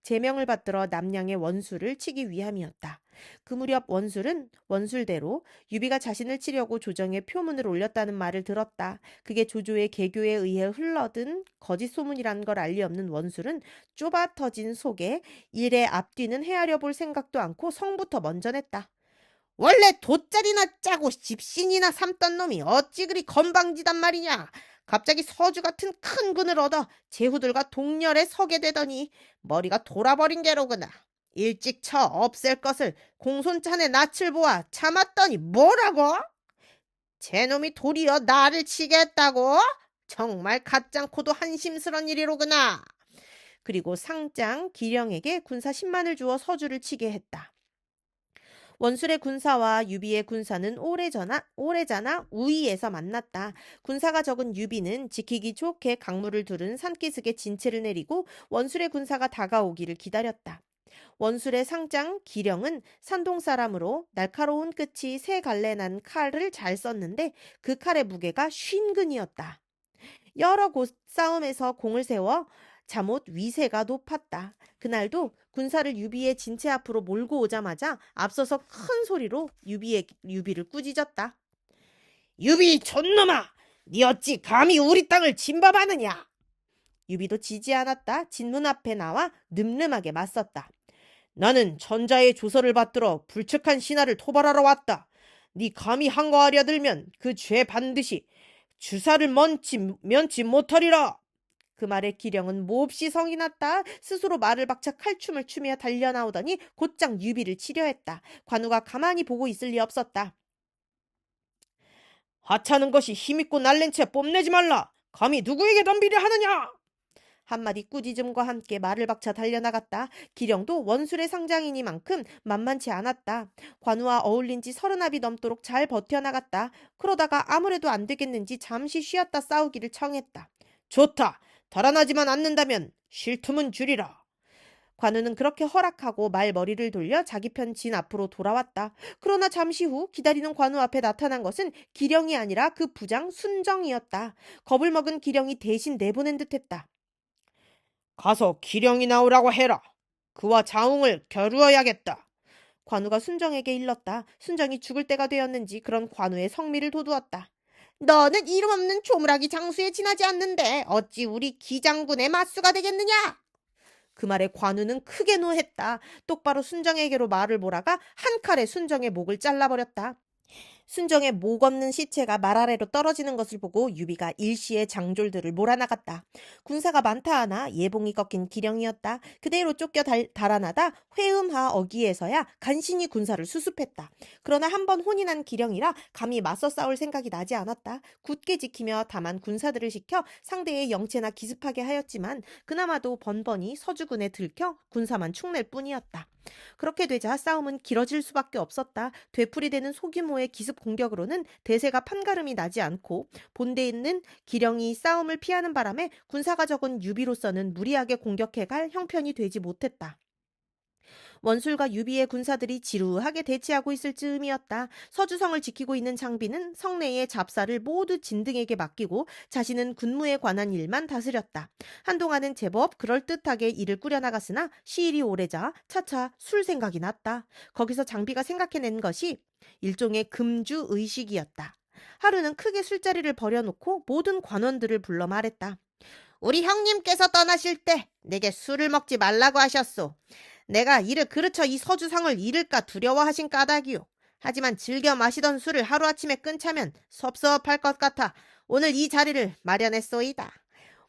S1: 제명을 받들어 남량의 원수를 치기 위함이었다. 그 무렵 원술은 원술대로 유비가 자신을 치려고 조정에 표문을 올렸다는 말을 들었다. 그게 조조의 개교에 의해 흘러든 거짓 소문이라는 걸 알리 없는 원술은 좁아터진 속에 일의 앞뒤는 헤아려 볼 생각도 않고 성부터 먼저 냈다. 원래 돗자리나 짜고 집신이나 삼던 놈이 어찌 그리 건방지단 말이냐. 갑자기 서주 같은 큰 군을 얻어 제후들과 동렬에 서게 되더니 머리가 돌아버린 게로구나. 일찍 쳐 없앨 것을 공손찬의 낯을 보아 참았더니 뭐라고? 제놈이 도리어 나를 치겠다고? 정말 가짱코도 한심스런 일이로구나. 그리고 상장 기령에게 군사 10만을 주어 서주를 치게 했다. 원술의 군사와 유비의 군사는 오래전에 우위에서 만났다. 군사가 적은 유비는 지키기 좋게 강물을 두른 산기슭에 진치를 내리고 원술의 군사가 다가오기를 기다렸다. 원술의 상장 기령은 산동 사람으로 날카로운 끝이 세 갈래 난 칼을 잘 썼는데 그 칼의 무게가 50근이었다. 여러 곳 싸움에서 공을 세워 잠옷 위세가 높았다. 그날도 군사를 유비의 진체 앞으로 몰고 오자마자 앞서서 큰 소리로 유비를 꾸짖었다. 유비 촌놈아! 니 어찌 감히 우리 땅을 침범하느냐! 유비도 지지 않았다. 진문 앞에 나와 늠름하게 맞섰다.
S2: 나는 천자의 조서를 받들어 불측한 신하를 토벌하러 왔다. 네 감히 항거하려 들면 그 죄 반드시 주사를 면치 못하리라.
S1: 그 말에 기령은 몹시 성이 났다. 스스로 말을 박차 칼춤을 추며 달려나오더니 곧장 유비를 치려했다. 관우가 가만히 보고 있을 리 없었다.
S2: 하찮은 것이 힘있고 날랜 채 뽐내지 말라. 감히 누구에게 덤비려 하느냐.
S1: 한마디 꾸짖음과 함께 말을 박차 달려나갔다. 기령도 원술의 상장이니만큼 만만치 않았다. 관우와 어울린 지 30합이 넘도록 잘 버텨나갔다. 그러다가 아무래도 안 되겠는지 잠시 쉬었다 싸우기를 청했다.
S2: 좋다. 달아나지만 않는다면 쉴 틈은 주리라.
S1: 관우는 그렇게 허락하고 말머리를 돌려 자기 편 진 앞으로 돌아왔다. 그러나 잠시 후 기다리는 관우 앞에 나타난 것은 기령이 아니라 그 부장 순정이었다. 겁을 먹은 기령이 대신 내보낸 듯했다.
S2: 가서 기령이 나오라고 해라. 그와 자웅을 겨루어야겠다.
S1: 관우가 순정에게 일렀다. 순정이 죽을 때가 되었는지 그런 관우의 성미를 돋우었다. 너는 이름 없는 조물아기 장수에 지나지 않는데 어찌 우리 기장군의 맞수가 되겠느냐? 그 말에 관우는 크게 노했다. 똑바로 순정에게로 말을 몰아가 한 칼에 순정의 목을 잘라버렸다. 순정의 목 없는 시체가 말 아래로 떨어지는 것을 보고 유비가 일시에 장졸들을 몰아나갔다. 군사가 많다 하나 예봉이 꺾인 기령이었다. 그대로 쫓겨 달아나다 회음하 어기에서야 간신히 군사를 수습했다. 그러나 한 번 혼이 난 기령이라 감히 맞서 싸울 생각이 나지 않았다. 굳게 지키며 다만 군사들을 시켜 상대의 영체나 기습하게 하였지만 그나마도 번번이 서주군에 들켜 군사만 축낼 뿐이었다. 그렇게 되자 싸움은 길어질 수밖에 없었다. 되풀이되는 소규모의 기습 공격으로는 대세가 판가름이 나지 않고 본대에 있는 기령이 싸움을 피하는 바람에 군사가 적은 유비로서는 무리하게 공격해갈 형편이 되지 못했다. 원술과 유비의 군사들이 지루하게 대치하고 있을 즈음이었다. 서주성을 지키고 있는 장비는 성내의 잡사를 모두 진등에게 맡기고 자신은 군무에 관한 일만 다스렸다. 한동안은 제법 그럴듯하게 일을 꾸려나갔으나 시일이 오래자 차차 술 생각이 났다. 거기서 장비가 생각해낸 것이 일종의 금주 의식이었다. 하루는 크게 술자리를 벌여놓고 모든 관원들을 불러 말했다. 우리 형님께서 떠나실 때 내게 술을 먹지 말라고 하셨소. 내가 이를 그르쳐 이 서주상을 잃을까 두려워하신 까닭이오. 하지만 즐겨 마시던 술을 하루아침에 끊자면 섭섭할 것 같아 오늘 이 자리를 마련했소이다.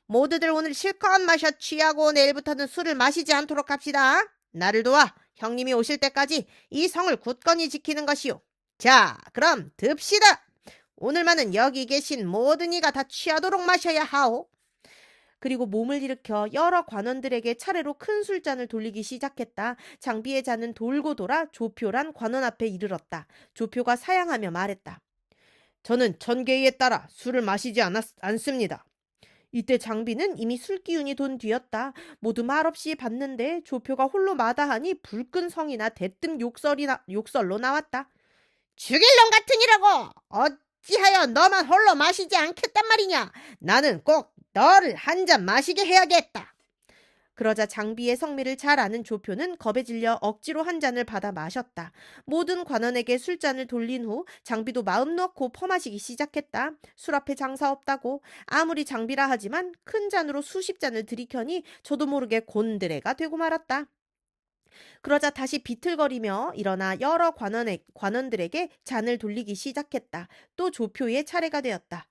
S1: 모두들 오늘 실컷 마셔 취하고 내일부터는 술을 마시지 않도록 합시다. 나를 도와 형님이 오실 때까지 이 성을 굳건히 지키는 것이오. 자, 그럼 듭시다. 오늘만은 여기 계신 모든 이가 다 취하도록 마셔야 하오. 그리고 몸을 일으켜 여러 관원들에게 차례로 큰 술잔을 돌리기 시작했다. 장비의 잔은 돌고 돌아 조표란 관원 앞에 이르렀다. 조표가 사양하며 말했다.
S2: 저는 전계에 따라 술을 마시지 않습니다.
S1: 이때 장비는 이미 술기운이 돈 뒤였다. 모두 말없이 봤는데 조표가 홀로 마다하니 불끈 성이나 대뜸 욕설로 나왔다. 죽일 놈 같으니라고! 어찌하여 너만 홀로 마시지 않겠단 말이냐? 나는 꼭 너를 한 잔 마시게 해야겠다. 그러자 장비의 성미를 잘 아는 조표는 겁에 질려 억지로 한 잔을 받아 마셨다. 모든 관원에게 술잔을 돌린 후 장비도 마음 놓고 퍼마시기 시작했다. 술 앞에 장사 없다고. 아무리 장비라 하지만 큰 잔으로 수십 잔을 들이켜니 저도 모르게 곤드레가 되고 말았다. 그러자 다시 비틀거리며 일어나 여러 관원들에게 잔을 돌리기 시작했다. 또 조표의 차례가 되었다.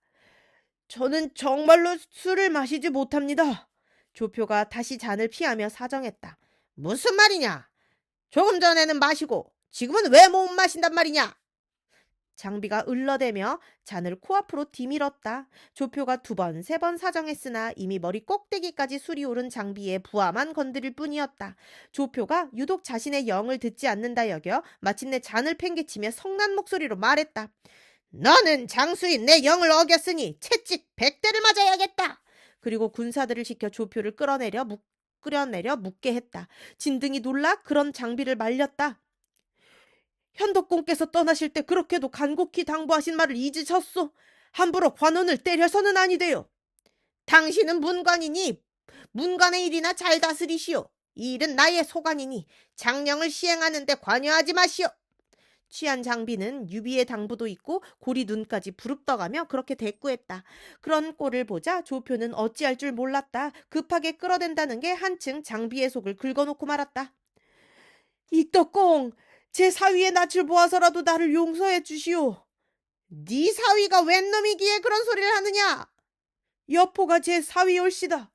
S1: 저는 정말로 술을 마시지 못합니다. 조표가 다시 잔을 피하며 사정했다. 무슨 말이냐? 조금 전에는 마시고 지금은 왜 못 마신단 말이냐? 장비가 을러대며 잔을 코앞으로 디밀었다. 조표가 2번, 3번 사정했으나 이미 머리 꼭대기까지 술이 오른 장비의 부하만 건드릴 뿐이었다. 조표가 유독 자신의 영을 듣지 않는다 여겨 마침내 잔을 팽개치며 성난 목소리로 말했다. 너는 장수인 내 영을 어겼으니 채찍 100대를 맞아야겠다. 그리고 군사들을 시켜 조표를 끌어내려 묻게 했다. 진등이 놀라 그런 장비를 말렸다. 현덕공께서 떠나실 때 그렇게도 간곡히 당부하신 말을 잊으셨소. 함부로 관원을 때려서는 아니돼요. 당신은 문관이니 문관의 일이나 잘 다스리시오. 이 일은 나의 소관이니 장령을 시행하는데 관여하지 마시오. 취한 장비는 유비의 당부도 있고 고리 눈까지 부릅떠가며 그렇게 대꾸했다. 그런 꼴을 보자 조표는 어찌할 줄 몰랐다. 급하게 끌어댄다는 게 한층 장비의 속을 긁어놓고 말았다.
S2: 이떡공, 제 사위의 낯을 보아서라도 나를 용서해 주시오. 네 사위가 웬 놈이기에 그런 소리를 하느냐? 여포가 제 사위올시다.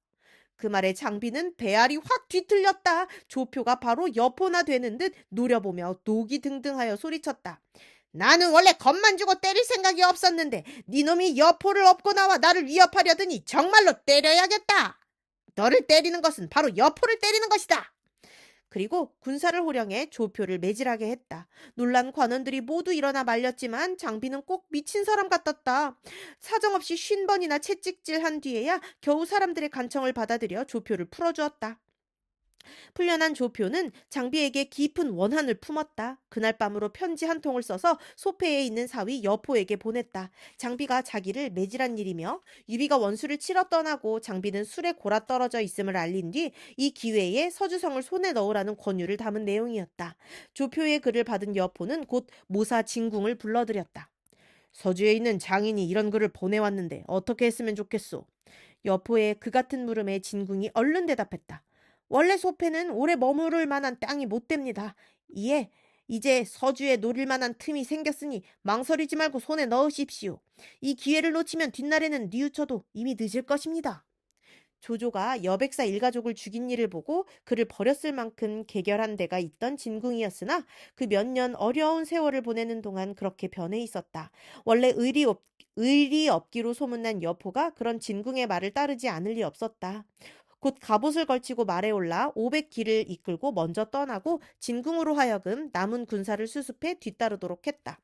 S2: 그 말에 장비는 배알이 확 뒤틀렸다. 조표가 바로 여포나 되는 듯 노려보며 녹이 등등하여 소리쳤다. 나는 원래 겁만 주고 때릴 생각이 없었는데 네 놈이 여포를 업고 나와 나를 위협하려더니 정말로 때려야겠다. 너를 때리는 것은 바로 여포를 때리는 것이다. 그리고 군사를 호령해 조표를 매질하게 했다. 놀란 관원들이 모두 일어나 말렸지만 장비는 꼭 미친 사람 같았다. 사정없이 50번이나 채찍질한 뒤에야 겨우 사람들의 간청을 받아들여 조표를 풀어주었다. 풀려난 조표는 장비에게 깊은 원한을 품었다. 그날 밤으로 편지 한 통을 써서 소패에 있는 사위 여포에게 보냈다. 장비가 자기를 매질한 일이며 유비가 원수를 치러 떠나고 장비는 술에 골아 떨어져 있음을 알린 뒤 이 기회에 서주성을 손에 넣으라는 권유를 담은 내용이었다. 조표의 글을 받은 여포는 곧 모사 진궁을 불러들였다. 서주에 있는 장인이 이런 글을 보내왔는데 어떻게 했으면 좋겠소? 여포의 그 같은 물음에 진궁이 얼른 대답했다. 원래 소패는 오래 머무를 만한 땅이 못 됩니다. 이에 이제 서주에 노릴 만한 틈이 생겼으니 망설이지 말고 손에 넣으십시오. 이 기회를 놓치면 뒷날에는 뉘우쳐도 이미 늦을 것입니다. 조조가 여백사 일가족을 죽인 일을 보고 그를 버렸을 만큼 개결한 데가 있던 진궁이었으나 그 몇 년 어려운 세월을 보내는 동안 그렇게 변해 있었다. 원래 의리 없기로 소문난 여포가 그런 진궁의 말을 따르지 않을 리 없었다. 곧 갑옷을 걸치고 말에 올라 500기를 이끌고 먼저 떠나고 진궁으로 하여금 남은 군사를 수습해 뒤따르도록 했다.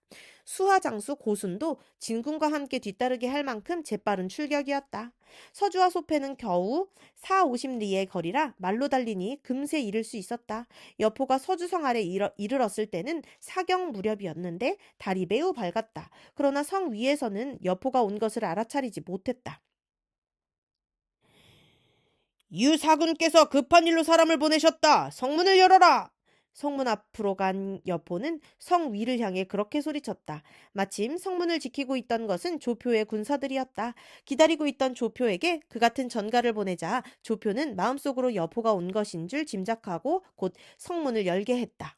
S2: 수하장수 고순도 진궁과 함께 뒤따르게 할 만큼 재빠른 출격이었다. 서주와 소패는 겨우 40~50리의 거리라 말로 달리니 금세 이를 수 있었다. 여포가 서주성 아래 이르렀을 때는 사경 무렵이었는데 달이 매우 밝았다. 그러나 성 위에서는 여포가 온 것을 알아차리지 못했다. 유사군께서 급한 일로 사람을 보내셨다. 성문을 열어라. 성문 앞으로 간 여포는 성 위를 향해 그렇게 소리쳤다. 마침 성문을 지키고 있던 것은 조표의 군사들이었다. 기다리고 있던 조표에게 그 같은 전가를 보내자 조표는 마음속으로 여포가 온 것인 줄 짐작하고 곧 성문을 열게 했다.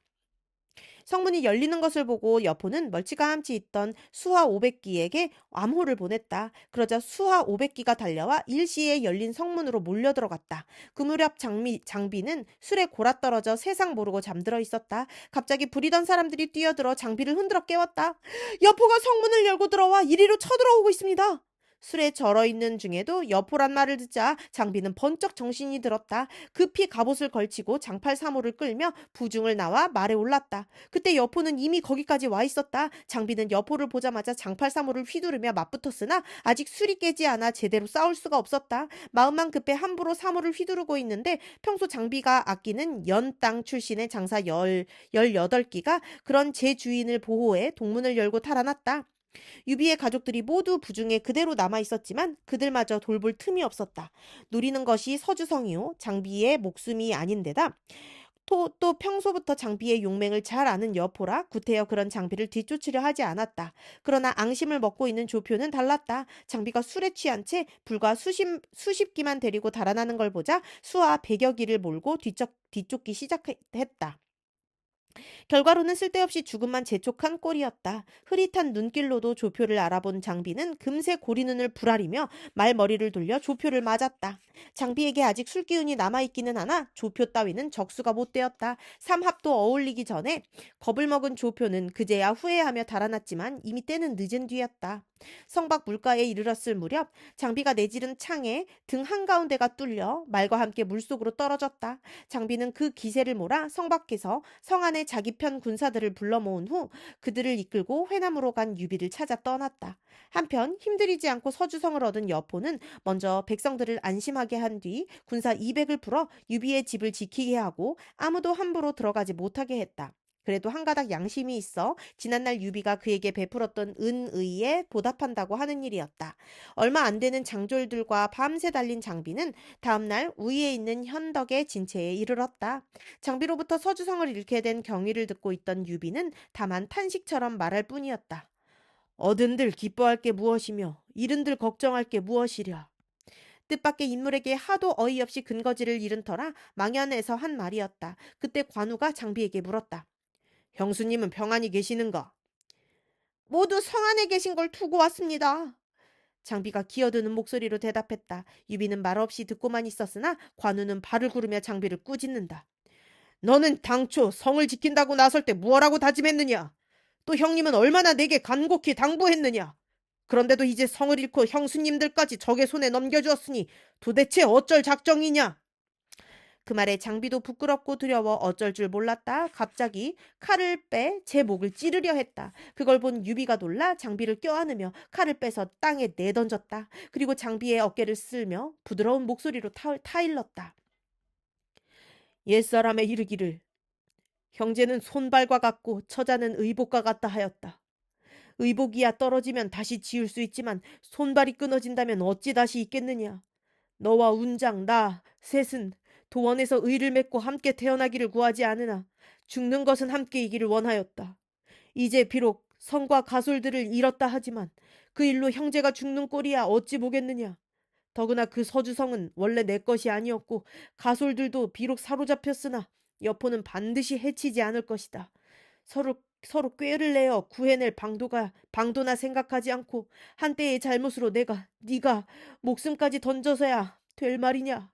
S2: 성문이 열리는 것을 보고 여포는 멀찌감치 있던 수하 500기에게 암호를 보냈다. 그러자 수하 500기가 달려와 일시에 열린 성문으로 몰려들어갔다. 그 무렵 장비는 술에 골아떨어져 세상 모르고 잠들어 있었다. 갑자기 부리던 사람들이 뛰어들어 장비를 흔들어 깨웠다. 여포가 성문을 열고 들어와 이리로 쳐들어오고 있습니다. 술에 절어있는 중에도 여포란 말을 듣자 장비는 번쩍 정신이 들었다. 급히 갑옷을 걸치고 장팔 사모를 끌며 부중을 나와 말에 올랐다. 그때 여포는 이미 거기까지 와 있었다. 장비는 여포를 보자마자 장팔 사모를 휘두르며 맞붙었으나 아직 술이 깨지 않아 제대로 싸울 수가 없었다. 마음만 급해 함부로 사모를 휘두르고 있는데 평소 장비가 아끼는 연땅 출신의 장사 18기가 그런 제 주인을 보호해 동문을 열고 달아났다. 유비의 가족들이 모두 부중에 그대로 남아 있었지만 그들마저 돌볼 틈이 없었다. 노리는 것이 서주성이요 장비의 목숨이 아닌데다 또 평소부터 장비의 용맹을 잘 아는 여포라 구태여 그런 장비를 뒤쫓으려 하지 않았다. 그러나 앙심을 먹고 있는 조표는 달랐다. 장비가 술에 취한 채 불과 수십 기만 데리고 달아나는 걸 보자 수하 100여 기를 몰고 뒤쫓기 시작했다. 결과로는 쓸데없이 죽음만 재촉한 꼴이었다. 흐릿한 눈길로도 조표를 알아본 장비는 금세 고리눈을 부라리며 말머리를 돌려 조표를 맞았다. 장비에게 아직 술기운이 남아있기는 하나 조표 따위는 적수가 못 되었다. 삼합도 어울리기 전에 겁을 먹은 조표는 그제야 후회하며 달아났지만 이미 때는 늦은 뒤였다. 성박 물가에 이르렀을 무렵 장비가 내지른 창에 등 한가운데가 뚫려 말과 함께 물속으로 떨어졌다. 장비는 그 기세를 몰아 성 밖에서 성 안에 자기 편 군사들을 불러 모은 후 그들을 이끌고 회남으로 간 유비를 찾아 떠났다. 한편 힘들이지 않고 서주성을 얻은 여포는 먼저 백성들을 안심하게 한 뒤 군사 200을 풀어 유비의 집을 지키게 하고 아무도 함부로 들어가지 못하게 했다. 그래도 한 가닥 양심이 있어 지난날 유비가 그에게 베풀었던 은의에 보답한다고 하는 일이었다. 얼마 안 되는 장졸들과 밤새 달린 장비는 다음날 우위에 있는 현덕의 진체에 이르렀다. 장비로부터 서주성을 잃게 된 경위를 듣고 있던 유비는 다만 탄식처럼 말할 뿐이었다. 얻은들 기뻐할 게 무엇이며 잃은들 걱정할 게 무엇이랴.
S1: 뜻밖의 인물에게 하도 어이없이 근거지를 잃은 터라 망연해서 한 말이었다. 그때 관우가 장비에게 물었다.
S2: 형수님은 평안히 계시는가?
S1: 모두 성 안에 계신 걸 두고 왔습니다. 장비가 기어드는 목소리로 대답했다. 유비는 말없이 듣고만 있었으나 관우는 발을 구르며 장비를 꾸짖는다.
S2: 너는 당초 성을 지킨다고 나설 때 무엇라고 다짐했느냐? 또 형님은 얼마나 내게 간곡히 당부했느냐? 그런데도 이제 성을 잃고 형수님들까지 적의 손에 넘겨주었으니 도대체 어쩔 작정이냐?
S1: 그 말에 장비도 부끄럽고 두려워 어쩔 줄 몰랐다. 갑자기 칼을 빼 제 목을 찌르려 했다. 그걸 본 유비가 놀라 장비를 껴안으며 칼을 빼서 땅에 내던졌다. 그리고 장비의 어깨를 쓸며 부드러운 목소리로 타일렀다.
S2: 옛사람의 이르기를 형제는 손발과 같고 처자는 의복과 같다 하였다. 의복이야 떨어지면 다시 지을 수 있지만 손발이 끊어진다면 어찌 다시 있겠느냐. 너와 운장, 나, 셋은 도원에서 의를 맺고 함께 태어나기를 구하지 않으나 죽는 것은 함께이기를 원하였다. 이제 비록 성과 가솔들을 잃었다 하지만 그 일로 형제가 죽는 꼴이야 어찌 보겠느냐. 더구나 그 서주성은 원래 내 것이 아니었고 가솔들도 비록 사로잡혔으나 여포는 반드시 해치지 않을 것이다. 서로 꾀를 내어 구해낼 방도나 생각하지 않고 한때의 잘못으로 네가 목숨까지 던져서야 될 말이냐.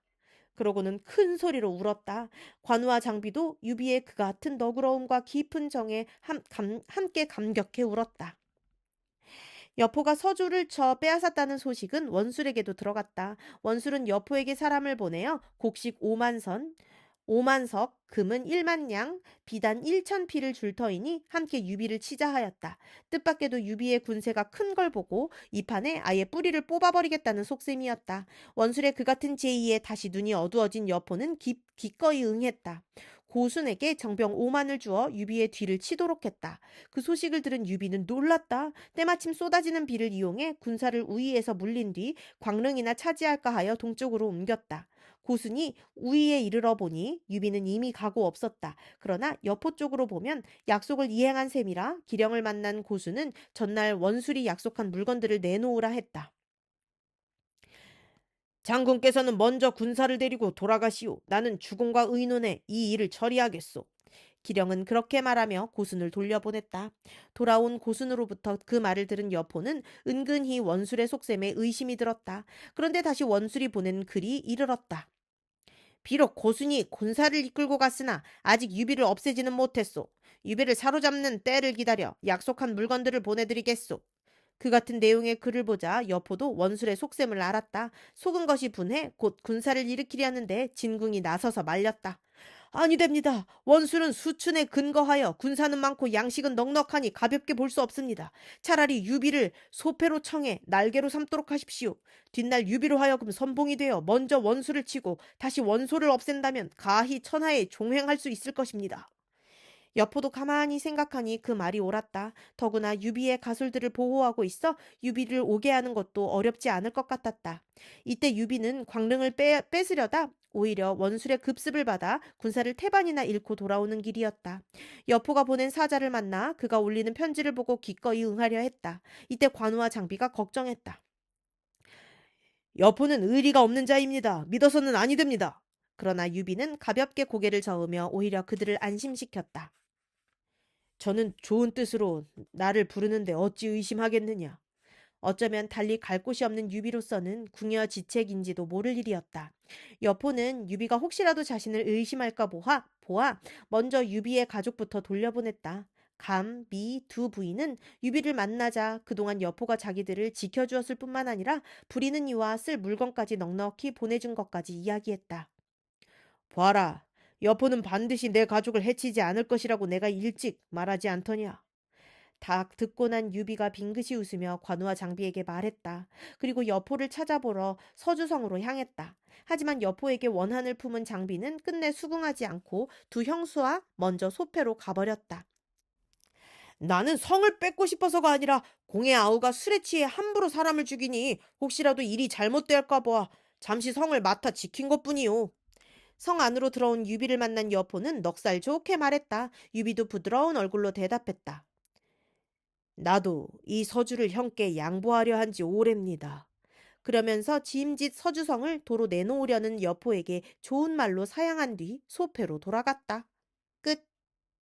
S2: 그러고는 큰 소리로 울었다. 관우와 장비도 유비의 그 같은 너그러움과 깊은 정에 함께 감격해 울었다. 여포가 서주를 쳐 빼앗았다는 소식은 원술에게도 들어갔다. 원술은 여포에게 사람을 보내어 곡식 5만석, 금은 1만 냥, 비단 1,000피를 줄 터이니 함께 유비를 치자 하였다. 뜻밖에도 유비의 군세가 큰 걸 보고 이 판에 아예 뿌리를 뽑아버리겠다는 속셈이었다. 원술의 그 같은 제의에 다시 눈이 어두워진 여포는 기꺼이 응했다. 고순에게 정병 5만을 주어 유비의 뒤를 치도록 했다. 그 소식을 들은 유비는 놀랐다. 때마침 쏟아지는 비를 이용해 군사를 우위에서 물린 뒤 광릉이나 차지할까 하여 동쪽으로 옮겼다. 고순이 우위에 이르러 보니 유비는 이미 가고 없었다. 그러나 여포 쪽으로 보면 약속을 이행한 셈이라 기령을 만난 고순은 전날 원술이 약속한 물건들을 내놓으라 했다. 장군께서는 먼저 군사를 데리고 돌아가시오. 나는 주공과 의논해 이 일을 처리하겠소.
S1: 기령은 그렇게 말하며 고순을 돌려보냈다. 돌아온 고순으로부터 그 말을 들은 여포는 은근히 원술의 속셈에 의심이 들었다. 그런데 다시 원술이 보낸 글이 이르렀다. 비록 고순이 군사를 이끌고 갔으나 아직 유비를 없애지는 못했소. 유비를 사로잡는 때를 기다려 약속한 물건들을 보내드리겠소. 그 같은 내용의 글을 보자 여포도 원술의 속셈을 알았다. 속은 것이 분해 곧 군사를 일으키려는데 진궁이 나서서 말렸다.
S2: 아니 됩니다. 원술은 수춘에 근거하여 군사는 많고 양식은 넉넉하니 가볍게 볼 수 없습니다. 차라리 유비를 소패로 청해 날개로 삼도록 하십시오. 뒷날 유비로 하여금 선봉이 되어 먼저 원술을 치고 다시 원소를 없앤다면 가히 천하에 종횡할 수 있을 것입니다.
S1: 여포도 가만히 생각하니 그 말이 옳았다. 더구나 유비의 가솔들을 보호하고 있어 유비를 오게 하는 것도 어렵지 않을 것 같았다. 이때 유비는 광릉을 뺏으려다 오히려 원술의 급습을 받아 군사를 태반이나 잃고 돌아오는 길이었다. 여포가 보낸 사자를 만나 그가 올리는 편지를 보고 기꺼이 응하려 했다. 이때 관우와 장비가 걱정했다.
S2: 여포는 의리가 없는 자입니다. 믿어서는 아니 됩니다.
S1: 그러나 유비는 가볍게 고개를 저으며 오히려 그들을 안심시켰다.
S2: 저는 좋은 뜻으로 나를 부르는데 어찌 의심하겠느냐.
S1: 어쩌면 달리 갈 곳이 없는 유비로서는 궁여지책인지도 모를 일이었다. 여포는 유비가 혹시라도 자신을 의심할까 보아 먼저 유비의 가족부터 돌려보냈다. 감, 미 두 부인은 유비를 만나자 그동안 여포가 자기들을 지켜주었을 뿐만 아니라 부리는 이와 쓸 물건까지 넉넉히 보내준 것까지 이야기했다.
S2: 봐라. 여포는 반드시 내 가족을 해치지 않을 것이라고 내가 일찍 말하지 않더냐.
S1: 다 듣고 난 유비가 빙긋이 웃으며 관우와 장비에게 말했다. 그리고 여포를 찾아보러 서주성으로 향했다. 하지만 여포에게 원한을 품은 장비는 끝내 수긍하지 않고 두 형수와 먼저 소패로 가버렸다.
S2: 나는 성을 뺏고 싶어서가 아니라 공의 아우가 술에 취해 함부로 사람을 죽이니 혹시라도 일이 잘못될까 봐 잠시 성을 맡아 지킨 것뿐이오.
S1: 성 안으로 들어온 유비를 만난 여포는 넉살 좋게 말했다. 유비도 부드러운 얼굴로 대답했다.
S2: 나도 이 서주를 형께 양보하려 한 지 오래입니다.
S1: 그러면서 짐짓 서주성을 도로 내놓으려는 여포에게 좋은 말로 사양한 뒤 소패로 돌아갔다.